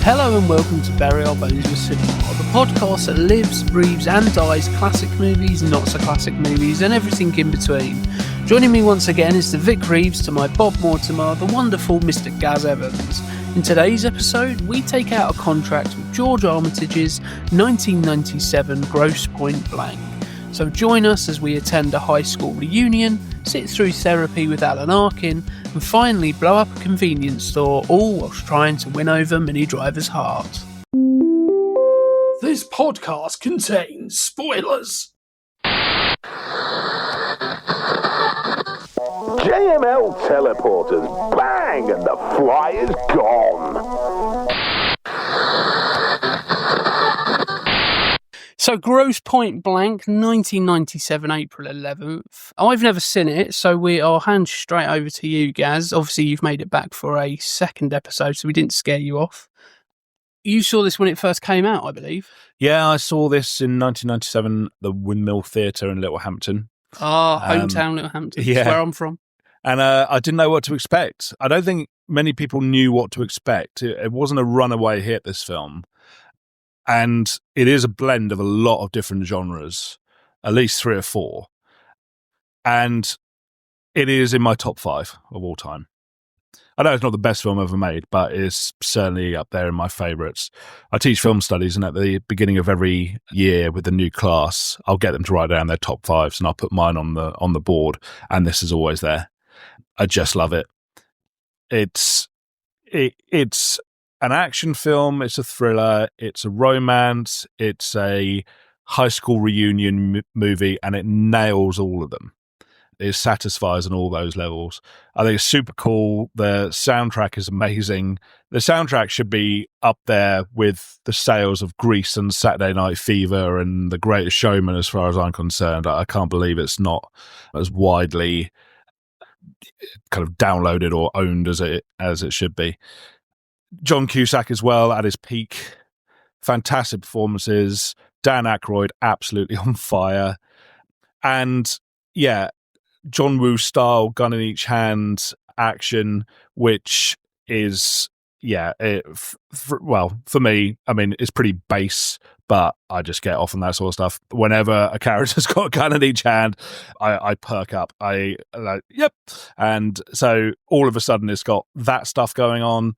Hello and welcome to Bury Our Bones with Cinema, the podcast that lives, breathes and dies classic movies, not so classic movies and everything in between. Joining me once again is the Vic Reeves to my Bob Mortimer, the wonderful Mr. Gaz Evans. In today's episode, we take out a contract with George Armitage's 1997 Grosse Pointe Blank. So join us as we attend a high school reunion, sit through therapy with Alan Arkin, and finally blow up a convenience store, all whilst trying to win over Minnie Driver's heart. This podcast contains spoilers. JML teleporters, bang, and the fly is gone. So Grosse Pointe Blank, 1997, April 11th. I've never seen it, so we are hand straight over to you, Gaz. Obviously, you've made it back for a second episode, so we didn't scare you off. You saw this when it first came out, I believe. Yeah, I saw this in 1997, the Windmill Theatre in Littlehampton. Hometown Littlehampton. Yeah. That's where I'm from. And I didn't know what to expect. I don't think many people knew what to expect. It wasn't a runaway hit, this film. And it is a blend of a lot of different genres, at least 3 or 4. And it is in my top 5 of all time. I know it's not the best film ever made, but it's certainly up there in my favourites. I teach film studies, and at the beginning of every year with a new class, I'll get them to write down their top 5s, and I'll put mine on the board, and this is always there. I just love it. It's an action film, it's a thriller, it's a romance, it's a high school reunion movie, and it nails all of them. It satisfies on all those levels. I think it's super cool. The soundtrack is amazing. The soundtrack should be up there with the sales of Grease and Saturday Night Fever and The Greatest Showman, as far as I'm concerned. I can't believe it's not as widely kind of downloaded or owned as it should be. John Cusack as well at his peak. Fantastic performances. Dan Aykroyd absolutely on fire. And yeah, John Woo style gun in each hand action, which is, for me, I mean, it's pretty base, but I just get off on that sort of stuff. Whenever a character's got a gun in each hand, I perk up. I like, yep. And so all of a sudden it's got that stuff going on.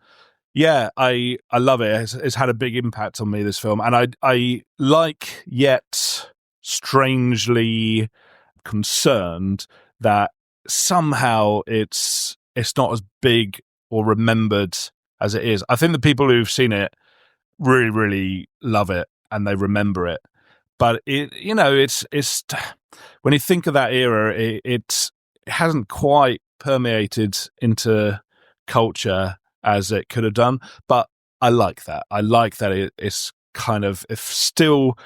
Yeah, I love it. It's had a big impact on me, this film. And I like, yet strangely concerned that somehow it's not as big or remembered as it is. I think the people who've seen it really, really love it and they remember it. But it's when you think of that era, it hasn't quite permeated into culture as it could have done. But I like that. I like that it's kind of, if still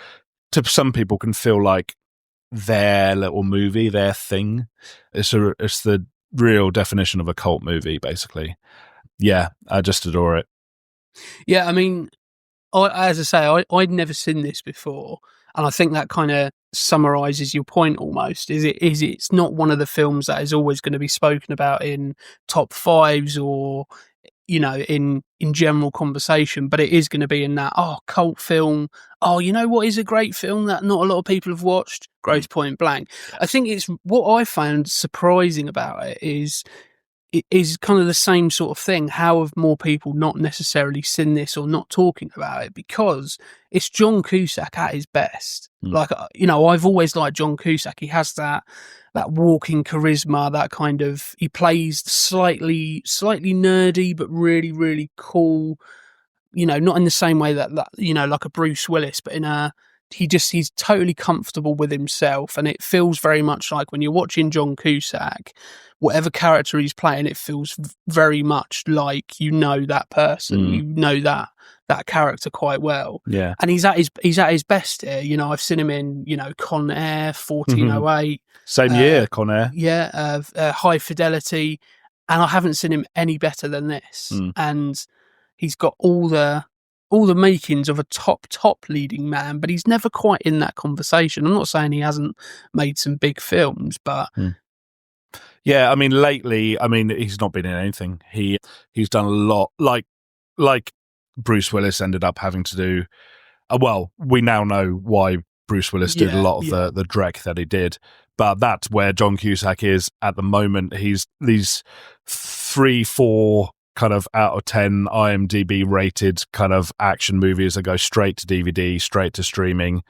to some people can feel like their little movie, their thing. It's the real definition of a cult movie, basically. Yeah, I just adore it. Yeah, I mean, as I say, I'd never seen this before, and I think that kind of summarises your point almost. It's not one of the films that is always going to be spoken about in top 5s or, you know, in general conversation, but it is going to be in that, cult film. Oh, you know what is a great film that not a lot of people have watched? Grosse Pointe Blank. I think it's what I found surprising about it is kind of the same sort of thing. How have more people not necessarily seen this or not talking about it? Because it's John Cusack at his best. Like, you know, I've always liked John Cusack. He has that walking charisma, that kind of, he plays slightly nerdy, but really, really cool, you know, not in the same way that, you know, like a Bruce Willis, but he's totally comfortable with himself. And it feels very much like when you're watching John Cusack, whatever character he's playing, it feels very much like, you know, that person, you know, that character quite well. Yeah. And he's at his best here. You know, I've seen him in, you know, Con Air, 1408. Same year, Con Air. Yeah. High Fidelity. And I haven't seen him any better than this. And he's got all the makings of a top leading man, but he's never quite in that conversation. I'm not saying he hasn't made some big films, but yeah, I mean, lately, he's not been in anything. He's done a lot, like Bruce Willis ended up having to do. Well, we now know why Bruce Willis did a lot of the Drek that he did, but that's where John Cusack is at the moment. He's these 3-4 kind of out of 10 IMDb rated kind of action movies that go straight to DVD, straight to streaming,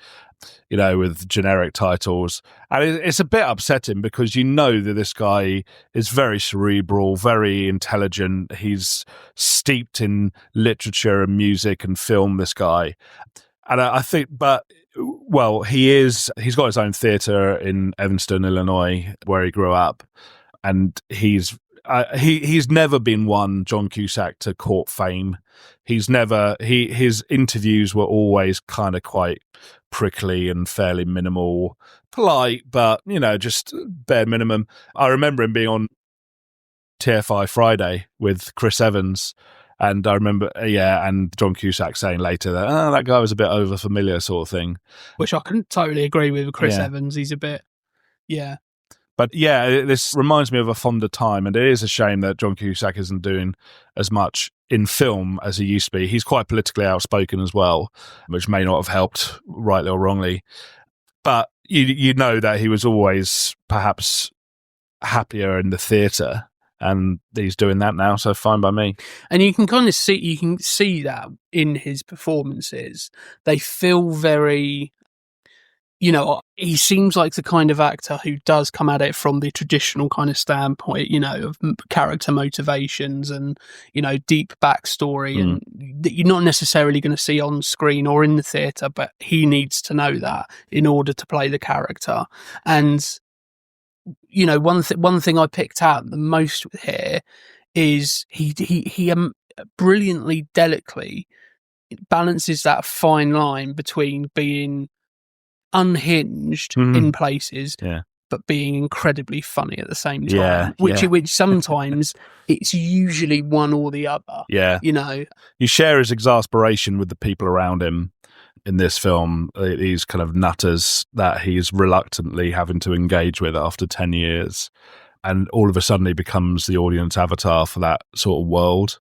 with generic titles. And it's a bit upsetting because you know that this guy is very cerebral, very intelligent. He's steeped in literature and music and film, this guy. And I think, he's got his own theatre in Evanston, Illinois, where he grew up. And he's never been one, John Cusack, to court fame. His interviews were always kind of quite prickly and fairly minimal, polite, but just bare minimum. I remember him being on TFI Friday with Chris Evans, and I remember and John Cusack saying later that guy was a bit over familiar, sort of thing, which I couldn't totally agree with Chris Evans. He's a bit But this reminds me of a fonder time, and it is a shame that John Cusack isn't doing as much in film as he used to be. He's quite politically outspoken as well, which may not have helped, rightly or wrongly. But you know that he was always perhaps happier in the theatre, and he's doing that now, so fine by me. And you can kind of see that in his performances. They feel very... he seems like the kind of actor who does come at it from the traditional kind of standpoint, of character motivations and, deep backstory, and that you're not necessarily going to see on screen or in the theatre, but he needs to know that in order to play the character. And, one thing I picked out the most here is he brilliantly, delicately balances that fine line between being unhinged in places, but being incredibly funny at the same time. Which sometimes it's usually one or the other. Yeah, you share his exasperation with the people around him in this film. These kind of nutters that he's reluctantly having to engage with after 10 years, and all of a sudden he becomes the audience avatar for that sort of world.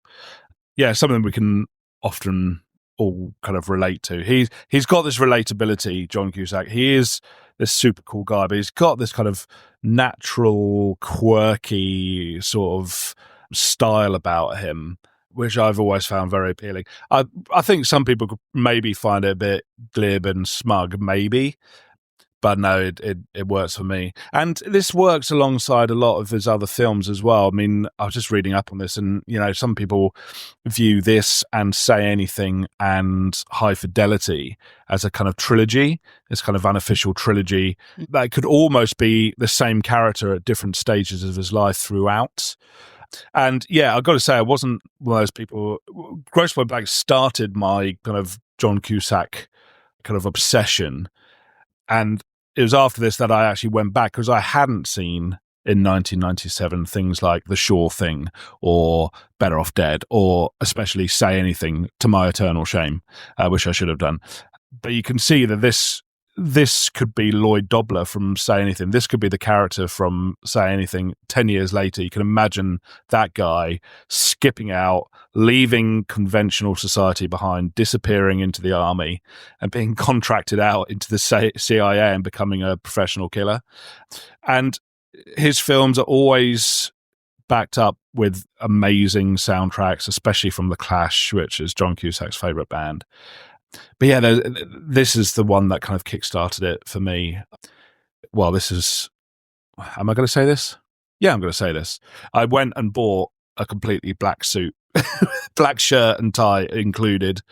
Yeah, something we can often all kind of relate to. He's got this relatability, John Cusack. He is this super cool guy, but he's got this kind of natural, quirky sort of style about him, which I've always found very appealing. I think some people could maybe find it a bit glib and smug, maybe. But no, it works for me. And this works alongside a lot of his other films as well. I mean, I was just reading up on this, and, some people view this and Say Anything and High Fidelity as a kind of trilogy, this kind of unofficial trilogy that could almost be the same character at different stages of his life throughout. And I've got to say, I wasn't one of those people. Grosse Pointe Blank started my kind of John Cusack kind of obsession. And it was after this that I actually went back, because I hadn't seen in 1997 things like The Sure Thing or Better Off Dead, or especially Say Anything, to my eternal shame, which I should have done. But you can see that this could be Lloyd Dobler from Say Anything. This could be the character from Say Anything 10 years later. You can imagine that guy skipping out, leaving conventional society behind, disappearing into the army, and being contracted out into the CIA and becoming a professional killer. And his films are always backed up with amazing soundtracks, especially from The Clash, which is John Cusack's favourite band. But this is the one that kind of kickstarted it for me. Well, this is... Am I going to say this? Yeah, I'm going to say this. I went and bought a completely black suit, black shirt and tie included,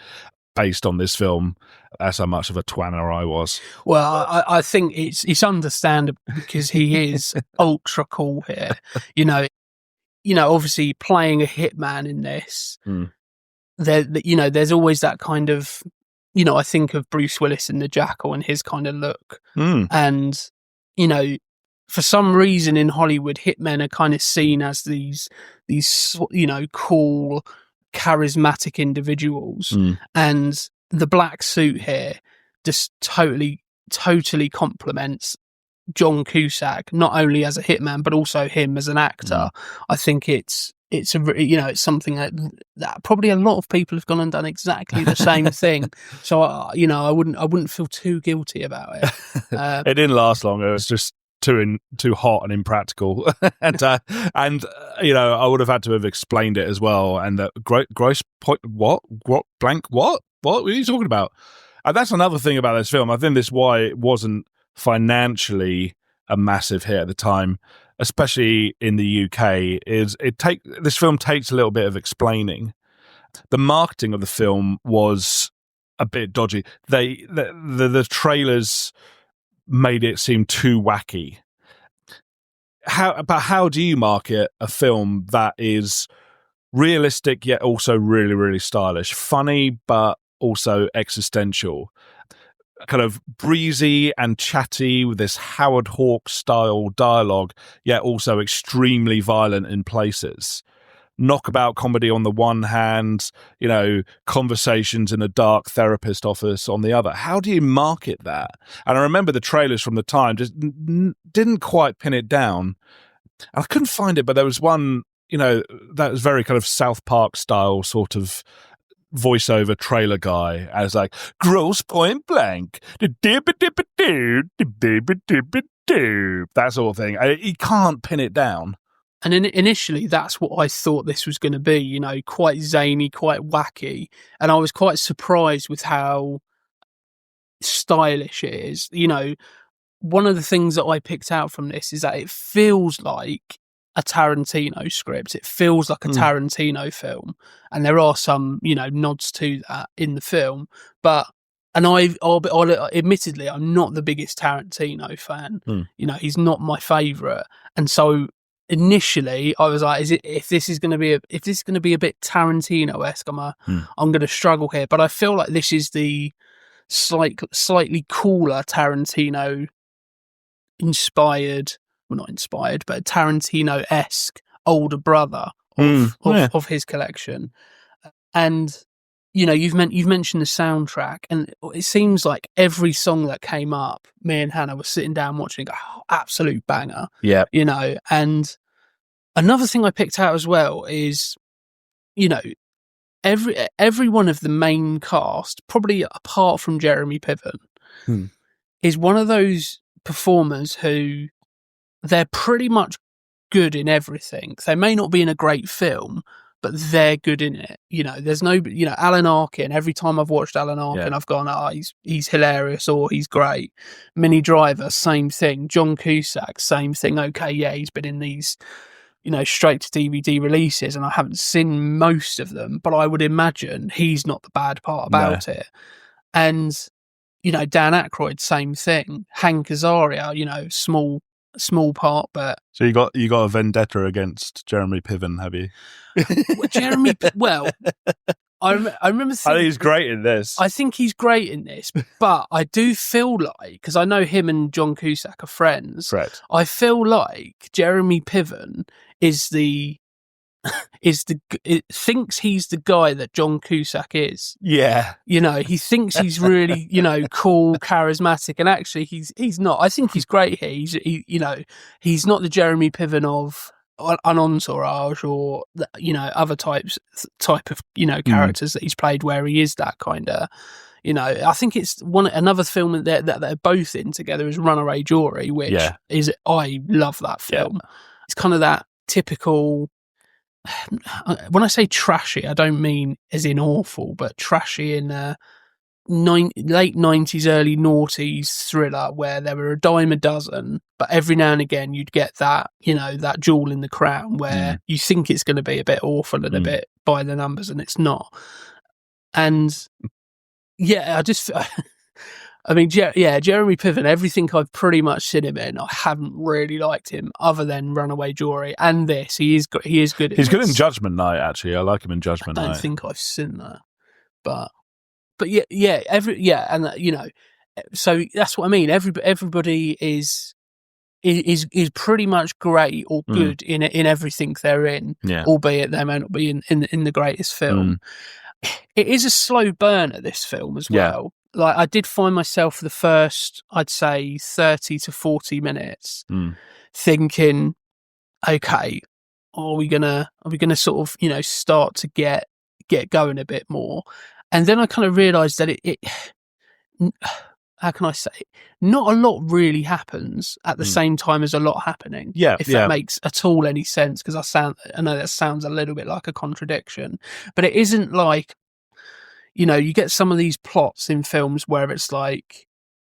based on this film. That's how much of a twanner I was. Well, I think it's understandable, because he is ultra cool here. Obviously playing a hitman in this, there's always that kind of... I think of Bruce Willis in The Jackal and his kind of look. And, for some reason in Hollywood, hitmen are kind of seen as these cool, charismatic individuals. And the black suit here just totally complements John Cusack, not only as a hitman, but also him as an actor. I think it's it's it's something that probably a lot of people have gone and done exactly the same thing. So I wouldn't feel too guilty about it. It didn't last long. It was just too hot and impractical, and I would have had to have explained it as well. And that Grosse Pointe Blank what are you talking about? And that's another thing about this film. I think this is why it wasn't financially a massive hit at the time, especially in the UK. This film takes a little bit of explaining. The marketing of the film was a bit dodgy. The trailers made it seem too wacky. How do you market a film that is realistic yet also really, really stylish, funny but also existential, kind of breezy and chatty with this Howard Hawks style dialogue, yet also extremely violent in places? Knockabout comedy on the one hand, conversations in a dark therapist office on the other. How do you market that? And I remember the trailers from the time just didn't quite pin it down. And I couldn't find it, but there was one, that was very kind of South Park style sort of voiceover trailer guy. I was like, Grosse Pointe Blank, that sort of thing. He can't pin it down. And initially, that's what I thought this was going to be, quite zany, quite wacky. And I was quite surprised with how stylish it is. One of the things that I picked out from this is that it feels like a Tarantino script. It feels like a Tarantino film. And there are some, nods to that in the film. Admittedly, I'm not the biggest Tarantino fan. He's not my favourite. And so initially I was like, if this is going to be a bit Tarantino-esque, I'm going to struggle here. But I feel like this is the slightly cooler Tarantino inspired, well, not inspired, but Tarantino-esque older brother of his collection. And you've mentioned the soundtrack, and it seems like every song that came up, me and Hannah were sitting down watching and go, oh, absolute banger. Yeah. And another thing I picked out as well is, every one of the main cast, probably apart from Jeremy Piven, is one of those performers who they're pretty much good in everything. They may not be in a great film, but they're good in it. There's no, Alan Arkin. Every time I've watched Alan Arkin, I've gone, he's hilarious or he's great. Minnie Driver, same thing. John Cusack, same thing. Okay, yeah, he's been in these, straight to DVD releases, and I haven't seen most of them, but I would imagine he's not the bad part about it. And, Dan Aykroyd, same thing. Hank Azaria, small part, but so you got a vendetta against Jeremy Piven, have you? I remember thinking, I think he's great in this. I think he's great in this, but I do feel like, because I know him and John Cusack are friends, correct, I feel like Jeremy Piven thinks he's the guy that John Cusack is. Yeah. He thinks he's really, cool, charismatic, and actually he's not. I think he's great here. He's not the Jeremy Piven of an Entourage or, other type of, characters that he's played where he is that kind of, I think it's another film that they're both in together is Runaway Jury, which I love that film. Yeah. It's kind of that typical, when I say trashy, I don't mean as in awful, but trashy in late 90s, early noughties thriller where there were a dime a dozen, but every now and again you'd get that, that jewel in the crown where you think it's going to be a bit awful and a bit by the numbers, and it's not. And Jeremy Piven, everything I've pretty much seen him in, I haven't really liked him other than Runaway Jury and this. He is good. He's good in Judgment Night, actually. I like him in Judgment Night. I don't think I've seen that, but so that's what I mean. Everybody is pretty much great or good in everything they're in, albeit they may not be in the greatest film. It is a slow burner, this film, as well. Like, I did find myself for the first, I'd say, 30 to 40 minutes thinking, okay, are we gonna sort of, you know, start to get going a bit more? And then I kind of realised that it how can I say it? Not a lot really happens at the same time as a lot happening. If that makes at all any sense, because I know that sounds a little bit like a contradiction, but it isn't like, you know, you get some of these plots in films where it's like,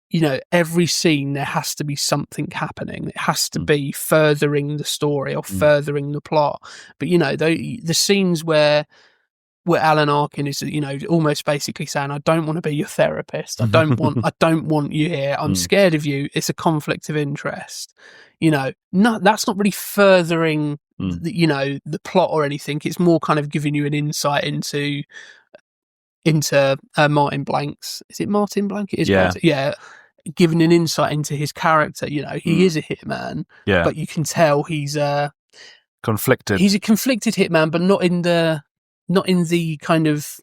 you know, every scene there has to be something happening. It has to be furthering the story or furthering the plot. But, you know, the scenes where Alan Arkin is, you know, almost basically saying, I don't want to be your therapist. I don't want you here. I'm scared of you. It's a conflict of interest. You know, that's not really furthering, you know, the plot or anything. It's more kind of giving you an insight into Martin Blank's. Is it Martin Blank? It is. Yeah. Martin, yeah. Giving an insight into his character. You know, he is a hitman, but you can tell he's conflicted. He's a conflicted hitman, but not in the kind of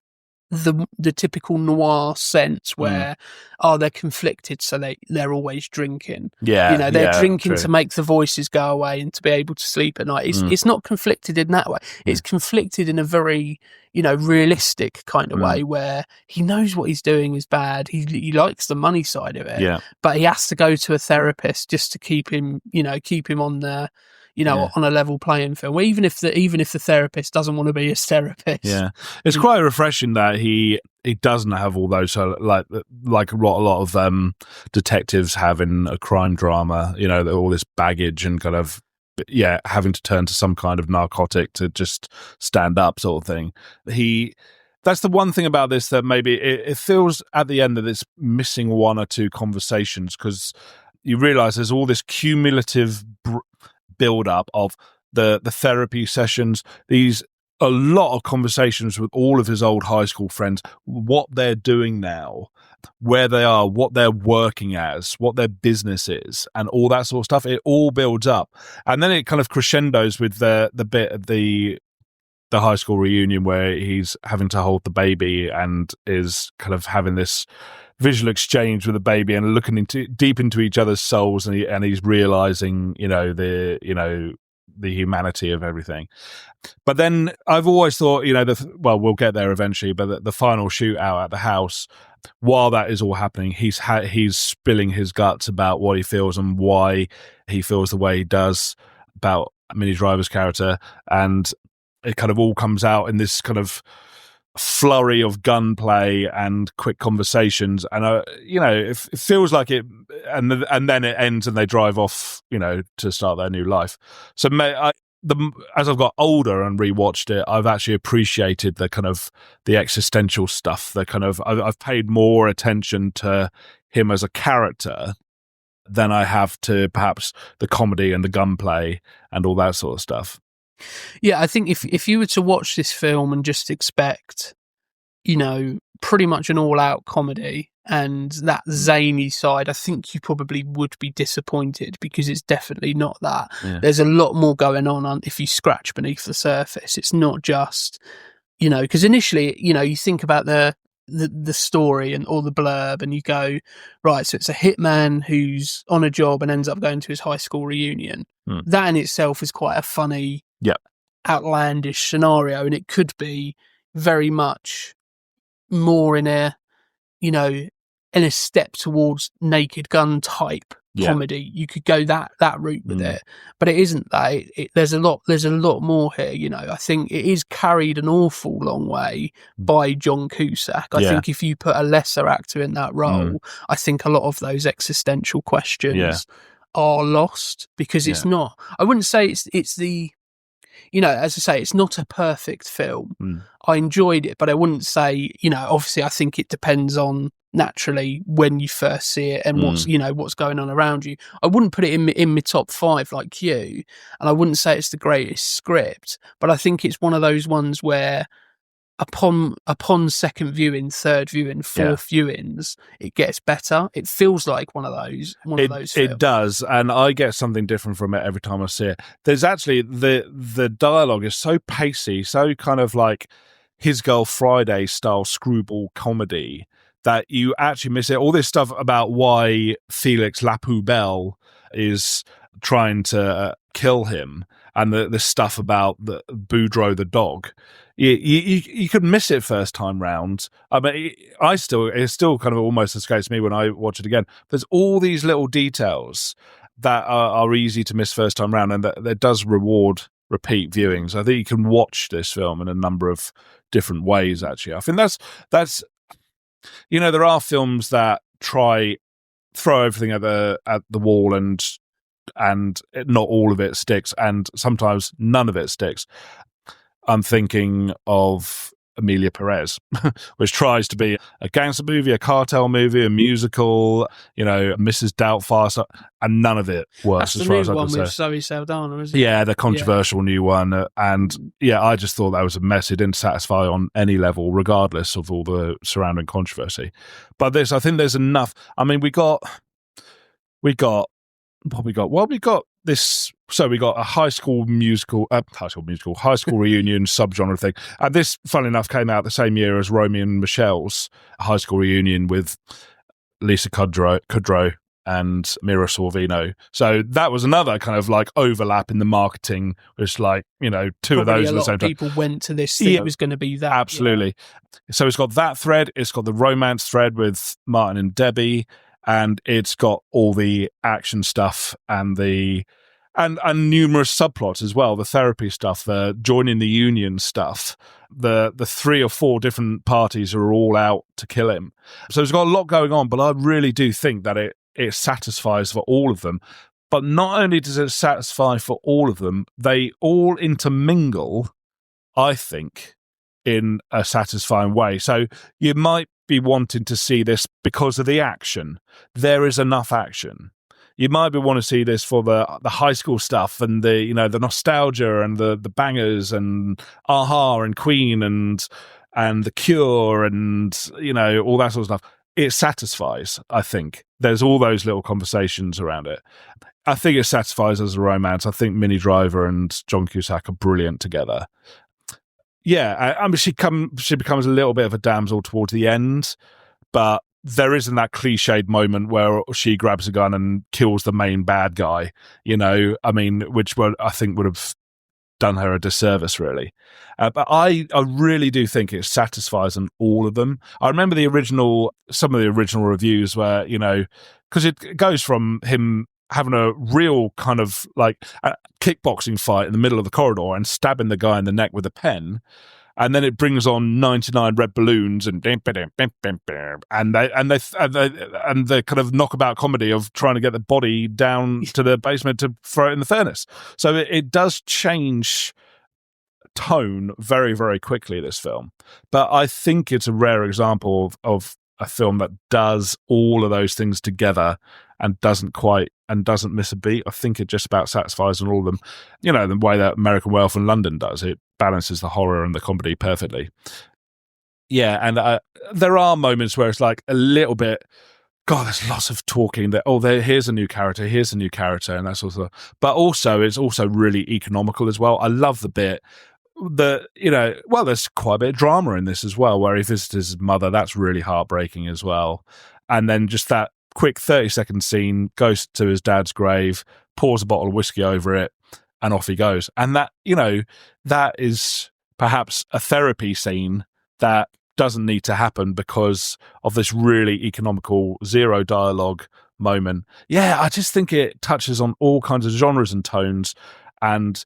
the typical noir sense where they're conflicted, so they're always drinking. Yeah, you know, they're drinking true. to make the voices go away and to be able to sleep at night. It's not conflicted in that way. It's conflicted in a very, you know, realistic kind of way where he knows what he's doing is bad. He likes the money side of it, but he has to go to a therapist just to keep him on the, you know, on a level playing field. Even if the therapist doesn't want to be his therapist. Yeah, it's quite refreshing that he doesn't have all those like what a lot of detectives have in a crime drama. You know, all this baggage and kind of having to turn to some kind of narcotic to just stand up, sort of thing. That's the one thing about this that maybe it feels at the end that it's missing one or two conversations, because you realise there's all this cumulative build up of the therapy sessions, a lot of conversations with all of his old high school friends, what they're doing now, where they are, what they're working as, what their business is, and all that sort of stuff. It all builds up, and then it kind of crescendos with the bit of the high school reunion where he's having to hold the baby and is kind of having this visual exchange with the baby and looking deep into each other's souls, and he's realizing, you know, the humanity of everything. But then I've always thought, you know, we'll get there eventually, but the final shootout at the house, while that is all happening, he's spilling his guts about what he feels and why he feels the way he does about Minnie Driver's character, and it kind of all comes out in this kind of flurry of gunplay and quick conversations, and you know, it feels like it, and then it ends and they drive off, you know, to start their new life. So as I've got older and rewatched it, I've actually appreciated the kind of the existential stuff. The kind of I've paid more attention to him as a character than I have to perhaps the comedy and the gunplay and all that sort of stuff. Yeah, I think if you were to watch this film and just expect, you know, pretty much an all-out comedy and that zany side, I think you probably would be disappointed, because it's definitely not that. Yeah. There's a lot more going on if you scratch beneath the surface. It's not just, you know, because initially, you know, you think about the story and all the blurb and you go, right, so it's a hitman who's on a job and ends up going to his high school reunion. That in itself is quite a funny, outlandish scenario, and it could be very much more in a, you know, in a step towards Naked Gun type comedy. You could go that route with it, but it isn't that. There's a lot more here. You know, I think it is carried an awful long way by John Cusack. I think if you put a lesser actor in that role, I think a lot of those existential questions are lost, because it's not. I wouldn't say it's the. You know, as I say, it's not a perfect film. I enjoyed it, but I wouldn't say, you know, obviously I think it depends on naturally when you first see it and what's going on around you. I wouldn't put it in my top 5 like you, and I wouldn't say it's the greatest script, but I think it's one of those ones where upon second viewing, third viewing, fourth viewings, it gets better. It feels like one of those films. It does, and I get something different from it every time I see it. There's actually the dialogue is so pacey, so kind of like His Girl Friday style screwball comedy, that you actually miss it. All this stuff about why Felix Lapoubelle is trying to kill him, and the stuff about the Boudreaux the dog. You could miss it first time round. I mean, it still kind of almost escapes me when I watch it again. There's all these little details that are easy to miss first time round, and that does reward repeat viewings. I think you can watch this film in a number of different ways. Actually, I think that's there are films that throw everything at the wall and not all of it sticks, and sometimes none of it sticks. I'm thinking of Emilia Perez, which tries to be a gangster movie, a cartel movie, a musical, Mrs. Doubtfire, and none of it works. That's as far as the I new can one say. with Zoe Saldana, isn't it? Yeah, the controversial new one. And I just thought that was a mess. It didn't satisfy on any level, regardless of all the surrounding controversy. But I think there's enough. I mean, we got this. So we got a high school reunion subgenre thing. And this, funnily enough, came out the same year as Romeo and Michelle's high school reunion with Lisa Kudrow and Mira Sorvino. So that was another kind of like overlap in the marketing. It's like, two of those at the same time. People went to this thing. It was going to be that. Absolutely. Yeah. So it's got that thread. It's got the romance thread with Martin and Debbie, and it's got all the action stuff and and numerous subplots as well. The therapy stuff, the joining the union stuff, the 3 or 4 different parties are all out to kill him. So it's got a lot going on, but I really do think that it satisfies for all of them. But not only does it satisfy for all of them, they all intermingle, I think, in a satisfying way. So you might be wanting to see this because of the action. There is enough action. You might be want to see this for the high school stuff and the the nostalgia and the bangers and Aha and Queen and The Cure and all that sort of stuff. It satisfies, I think. There's all those little conversations around it. I think it satisfies as a romance. I think Minnie Driver and John Cusack are brilliant together. Yeah, I mean, she becomes a little bit of a damsel towards the end, but there isn't that cliched moment where she grabs a gun and kills the main bad guy, I mean, which I think would have done her a disservice, really. But I really do think it satisfies on all of them. I remember some of the original reviews where, because it goes from him having a real kind of like a kickboxing fight in the middle of the corridor and stabbing the guy in the neck with a pen. And then it brings on 99 red balloons and the kind of knockabout comedy of trying to get the body down to the basement to throw it in the furnace. So it does change tone very, very quickly, this film. But I think it's a rare example of a film that does all of those things together and doesn't miss a beat. I think it just about satisfies on all of them. The way that American Wealth in London does. It balances the horror and the comedy perfectly. Yeah, and there are moments where it's like a little bit, God, there's lots of talking that, here's a new character, and that sort of stuff. But also, it's also really economical as well. I love the bit there's quite a bit of drama in this as well, where he visits his mother. That's really heartbreaking as well. And then just that quick 30-second scene, goes to his dad's grave, pours a bottle of whiskey over it, and off he goes. And that, that is perhaps a therapy scene that doesn't need to happen because of this really economical zero dialogue moment. Yeah, I just think it touches on all kinds of genres and tones. And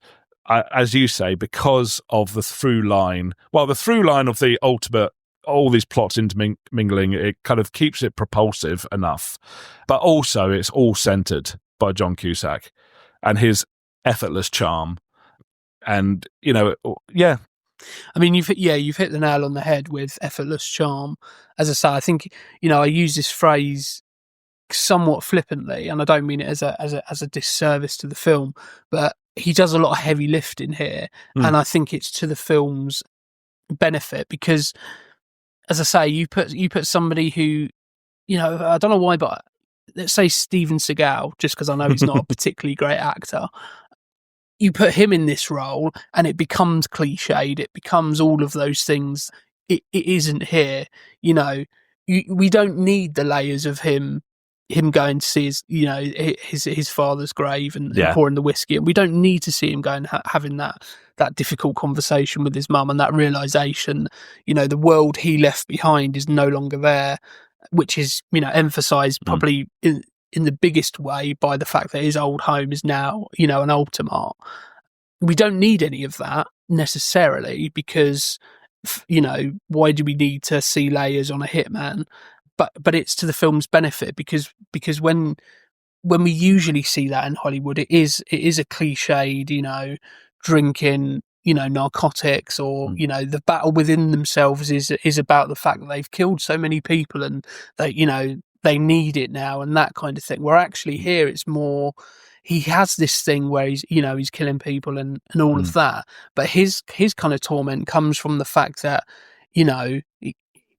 as you say, because of the through line of the ultimate, all these plots intermingling, it kind of keeps it propulsive enough. But also it's all centered by John Cusack and his effortless charm. And, yeah. I mean, you've hit the nail on the head with effortless charm. As I say, I think, I use this phrase somewhat flippantly, and I don't mean it as a disservice to the film, but he does a lot of heavy lifting here, and I think it's to the film's benefit because, as I say, you put somebody who, I don't know why, but let's say Steven Seagal, just because I know he's not a particularly great actor. You put him in this role and it becomes cliched. It becomes all of those things. It isn't here. We don't need the layers of him him going to see his father's grave and Yeah. pouring the whiskey, and we don't need to see him going having that difficult conversation with his mum and that realization, the world he left behind is no longer there, which is emphasized probably in the biggest way by the fact that his old home is now an Altamart. We don't need any of that necessarily, because why do we need to see layers on a hitman? But it's to the film's benefit, because when we usually see that in Hollywood, it is a cliched, drinking, narcotics, or the battle within themselves is about the fact that they've killed so many people and they need it now and that kind of thing. Where actually here it's more, he has this thing where he's killing people and all of that, but his kind of torment comes from the fact that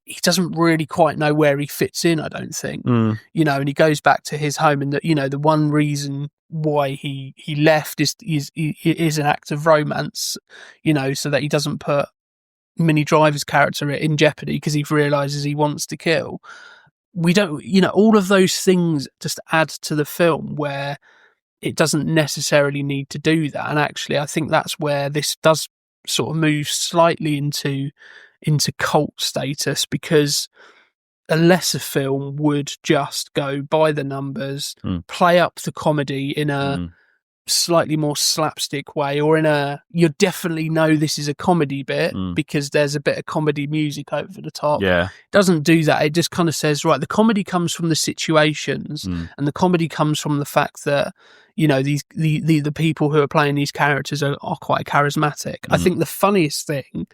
he doesn't really quite know where he fits in, I don't think. And he goes back to his home, and that the one reason why he left is an act of romance, so that he doesn't put Minnie Driver's character in jeopardy because he realizes he wants to kill. We don't, all of those things just add to the film where it doesn't necessarily need to do that. And actually, I think that's where this does sort of move slightly into cult status, because a lesser film would just go by the numbers, play up the comedy in a slightly more slapstick way, or in a, you definitely know this is a comedy bit because there's a bit of comedy music over the top. Yeah. It doesn't do that. It just kind of says, right, the comedy comes from the situations, and the comedy comes from the fact that the people who are playing these characters are quite charismatic. I think the funniest thing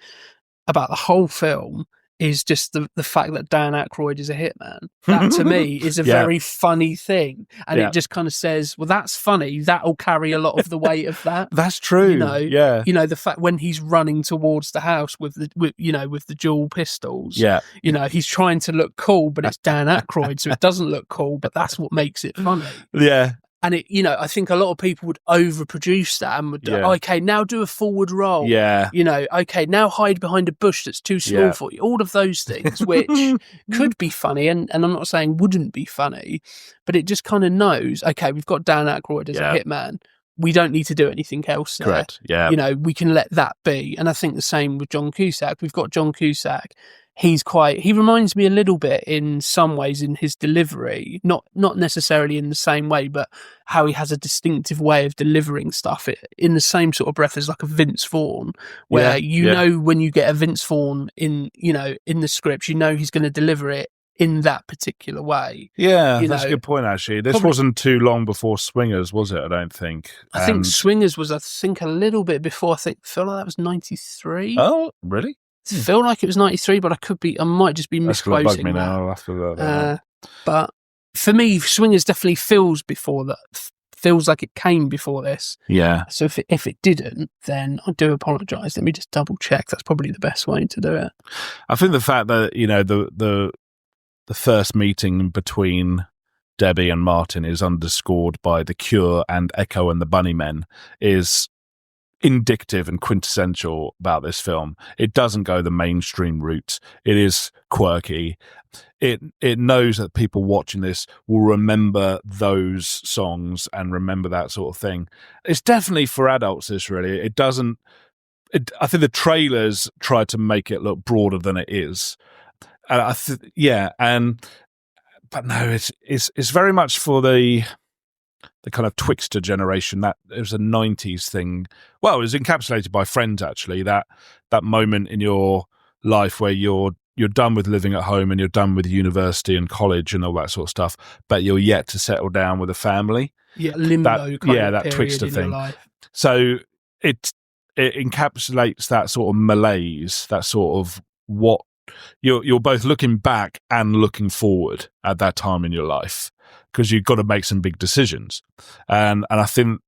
about the whole film is just the fact that Dan Aykroyd is a hitman. That to me is a very funny thing. And it just kind of says, well, that's funny. That'll carry a lot of the weight of that. That's true. The fact when he's running towards the house with the dual pistols. Yeah. He's trying to look cool, but it's Dan Aykroyd, so it doesn't look cool, but that's what makes it funny. Yeah. And it, I think a lot of people would overproduce that and would, okay, now do a forward roll. Yeah. Okay, now hide behind a bush that's too small for you. All of those things, which could be funny, and I'm not saying wouldn't be funny, but it just kind of knows, okay, we've got Dan Aykroyd as a hitman. We don't need to do anything else there. Correct. Yeah. We can let that be. And I think the same with John Cusack. We've got John Cusack. He reminds me a little bit in some ways in his delivery, not necessarily in the same way, but how he has a distinctive way of delivering stuff in the same sort of breath as like a Vince Vaughn, where know when you get a Vince Vaughn in the script, he's going to deliver it in that particular way. Yeah, that's a good point, actually. This wasn't too long before Swingers, was it? I don't think. I think Swingers was, a little bit before. I feel like that was 93. Oh, really? I feel like it was 93, but I might just be misquoting. That's going to bug me now. I'll have to look that. But for me, Swingers definitely feels like it came before this. Yeah. So if it didn't, then I do apologise. Let me just double check. That's probably the best way to do it. I think the fact that the first meeting between Debbie and Martin is underscored by The Cure and Echo and the Bunnymen is indicative and quintessential about this film. It doesn't go the mainstream route. It is quirky. It knows that people watching this will remember those songs and remember that sort of thing. It's definitely for adults, this really. It doesn't... I think the trailers try to make it look broader than it is. And but no, it's very much for the kind of Twixter generation. That it was a 90s thing. Well, it was encapsulated by Friends, actually, that moment in your life where you're done with living at home and you're done with university and college and all that sort of stuff, but you're yet to settle down with a family. Yeah, limbo that Twixter thing. So it encapsulates that sort of malaise, that sort of what you're both looking back and looking forward at that time in your life, because you've got to make some big decisions. And I think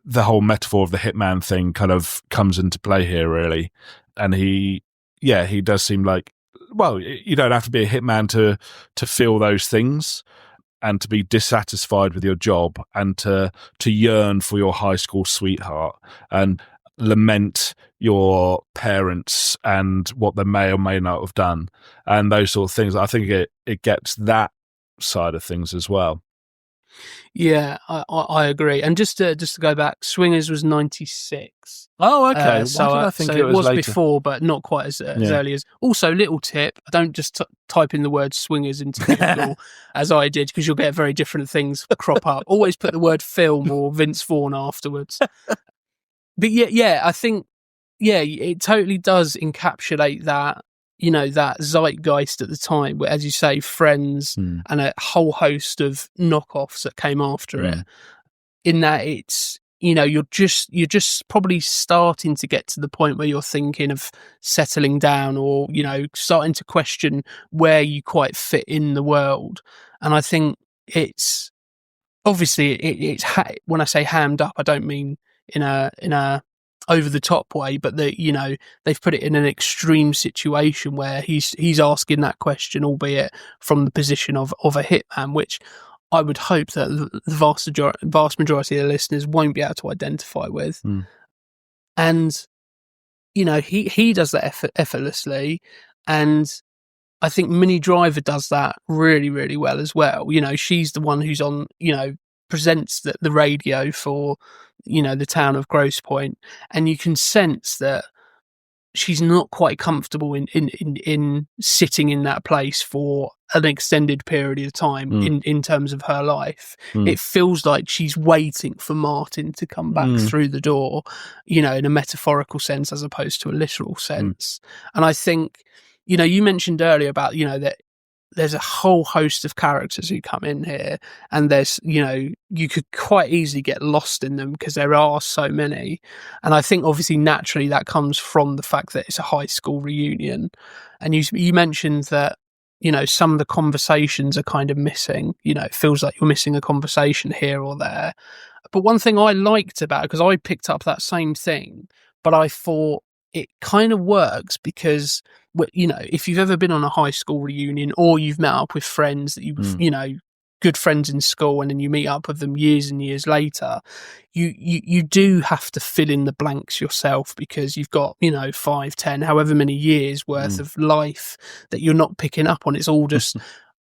the whole metaphor of the hitman thing kind of comes into play here, really. And he does seem like, well, you don't have to be a hitman to feel those things and to be dissatisfied with your job and to yearn for your high school sweetheart and lament your parents and what they may or may not have done and those sort of things. I think it gets that side of things as well. Yeah, I agree. And just to go back, Swingers was 96. Oh, okay. So Why did I think so it was later? before, but not quite as early as. Also, little tip: don't just type in the word swingers into Google as I did, because you'll get very different things crop up. Always put the word film or Vince Vaughn afterwards. But yeah, I think it totally does encapsulate that. You know, that zeitgeist at the time, where, as you say, Friends and a whole host of knockoffs that came after it. In that it's, you know, you're just probably starting to get to the point where you're thinking of settling down, or, you know, starting to question where you quite fit in the world. And I think it's obviously it's when I say hammed up, I don't mean in a over the top way, but you know, they've put it in an extreme situation where he's asking that question, albeit from the position of a hitman, which I would hope that the vast majority of the listeners won't be able to identify with. And, you know, he does that effortlessly. And I think Minnie Driver does that really, really well as well. You know, she's the one who's on, you know, presents the radio for, you know, the town of Grosse Pointe. And you can sense that she's not quite comfortable in sitting in that place for an extended period of time in terms of her life. It feels like she's waiting for Martin to come back through the door, you know, in a metaphorical sense as opposed to a literal sense. And I think, you know, you mentioned earlier about, you know, that there's a whole host of characters who come in here, and there's, you know, you could quite easily get lost in them because there are so many. And I think obviously naturally that comes from the fact that it's a high school reunion. And you mentioned that, you know, some of the conversations are kind of missing. You know, it feels like you're missing a conversation here or there. But one thing I liked about it, because I picked up that same thing, but I thought it kind of works because, you know, if you've ever been on a high school reunion, or you've met up with friends that you know, good friends in school, and then you meet up with them years and years later, you do have to fill in the blanks yourself, because you've got, you know, 5, 10, however many years worth of life that you're not picking up on. It's all just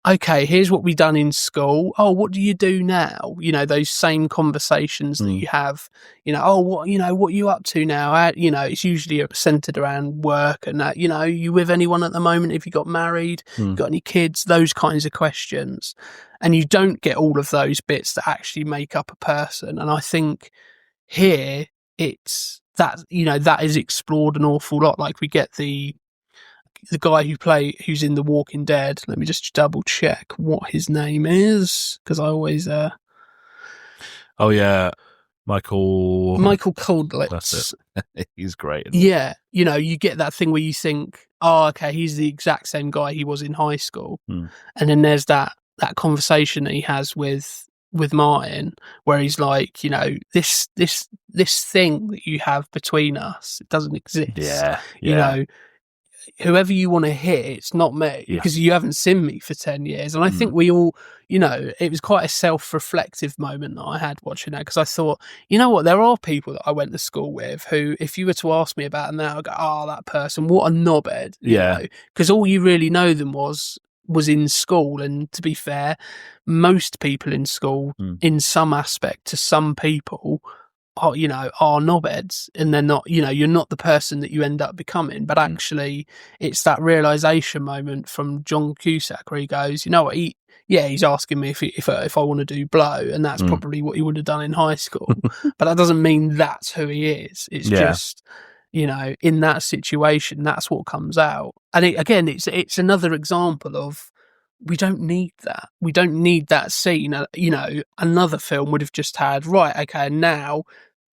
okay, here's what we done in school. Oh, what do you do now? You know, those same conversations that you have, you know, oh, what are you up to now? You know, it's usually centered around work and that, you know, you with anyone at the moment? If you got married, got any kids, those kinds of questions. And you don't get all of those bits that actually make up a person. And I think here it's that, you know, that is explored an awful lot. Like, we get the guy who's in The Walking Dead. Let me just double check what his name is, because I always oh yeah, Michael Coldlitz. That's it. He's great. Yeah, you know, you get that thing where you think, oh, okay, he's the exact same guy he was in high school. And then there's that conversation that he has with Martin, where he's like, you know, this thing that you have between us, it doesn't exist. You know, whoever you want to hit, it's not me, because you haven't seen me for 10 years. And I think we all, you know, it was quite a self-reflective moment that I had watching that, because I thought, you know what, there are people that I went to school with who, if you were to ask me about them now, I'd go, oh, that person, what a knobhead. Because all you really know them was in school. And to be fair, most people in school, in some aspect, to some people, are knobheads, and they're not, you know, you're not the person that you end up becoming. But actually, it's that realization moment from John Cusack where he goes, you know what, he's asking me if I want to do blow, and that's probably what he would have done in high school. But that doesn't mean that's who he is. It's just, you know, in that situation, that's what comes out. And it's another example of, we don't need that. We don't need that scene. You know, another film would have just had, right, okay, now,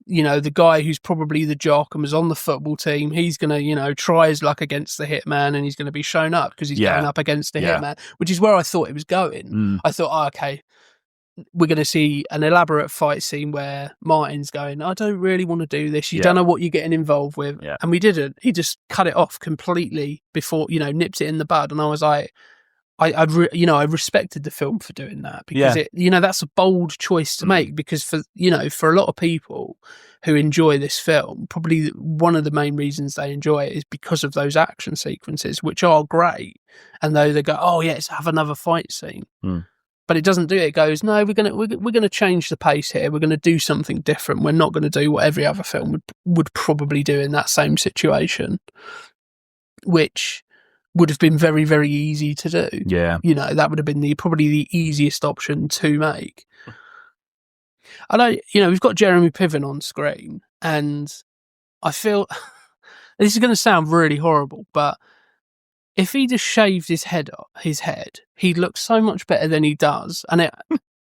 you know, the guy who's probably the jock and was on the football team, he's going to, you know, try his luck against the hitman, and he's going to be shown up because he's going up against the hitman, which is where I thought it was going. I thought, oh, okay, we're going to see an elaborate fight scene where Martin's going, I don't really want to do this. You don't know what you're getting involved with. And we didn't. He just cut it off completely before, you know, nipped it in the bud. And I was like, I respected the film for doing that, because it, you know, that's a bold choice to make, because for a lot of people who enjoy this film, probably one of the main reasons they enjoy it is because of those action sequences, which are great. And though they go, oh yeah, let's have another fight scene. but it doesn't do it. It goes, no, we're gonna change the pace here. We're gonna do something different. We're not gonna do what every other film would probably do in that same situation, which would have been very, very easy to do. Yeah. That would have been probably the easiest option to make. I know, we've got Jeremy Piven on screen, and I feel this is going to sound really horrible, but if he just shaved his head, he'd look so much better than he does.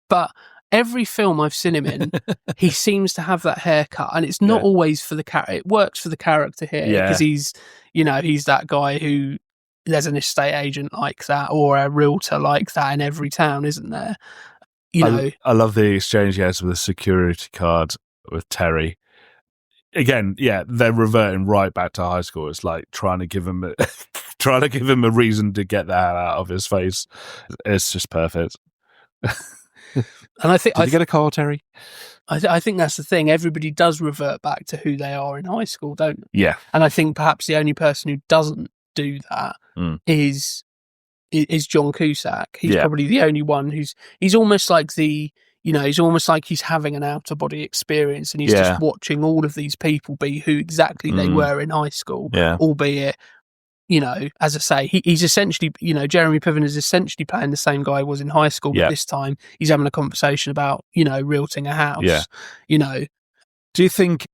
But every film I've seen him in, he seems to have that haircut, and it's not always for the character. It works for the character here because he's that guy who there's an estate agent like that or a realtor like that in every town, isn't there? I love the exchange he has with the security card with Terry. Again, they're reverting right back to high school. It's like trying to give him a reason to get that out of his face. It's just perfect. And I think Did you get a call, Terry? I think that's the thing. Everybody does revert back to who they are in high school, don't they? Yeah. And I think perhaps the only person who doesn't do that is John Cusack. He's probably the only one he's almost like he's almost like he's having an outer body experience, and he's just watching all of these people be who exactly they were in high school, albeit, as I say, he's essentially, Jeremy Piven is essentially playing the same guy he was in high school, but this time he's having a conversation about, realting a house, Do you think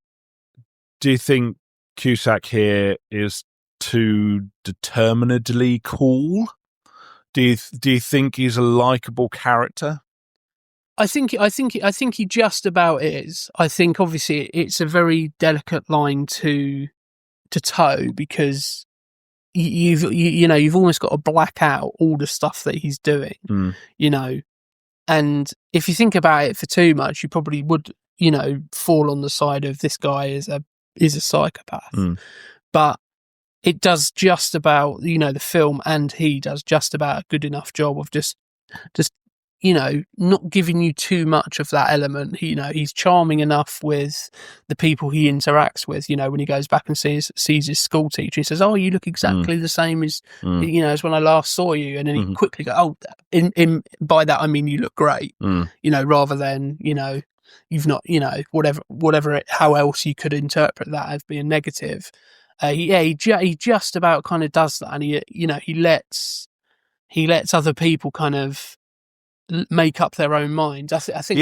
Cusack here is too determinedly cool? Do you think he's a likable character? I think he just about is. I think obviously it's a very delicate line to toe, because you've almost got to black out all the stuff that he's doing, and if you think about it for too much, you probably would, fall on the side of this guy is a psychopath. But it does just about, the film, and he does just about a good enough job of just not giving you too much of that element. He's charming enough with the people he interacts with. When he goes back and sees his school teacher, he says, "Oh, you look exactly the same as as when I last saw you," and then he quickly goes, "Oh, by that I mean you look great." Rather than you've not, whatever how else you could interpret that as being negative. He just about kind of does that, and he lets other people kind of make up their own minds. I think.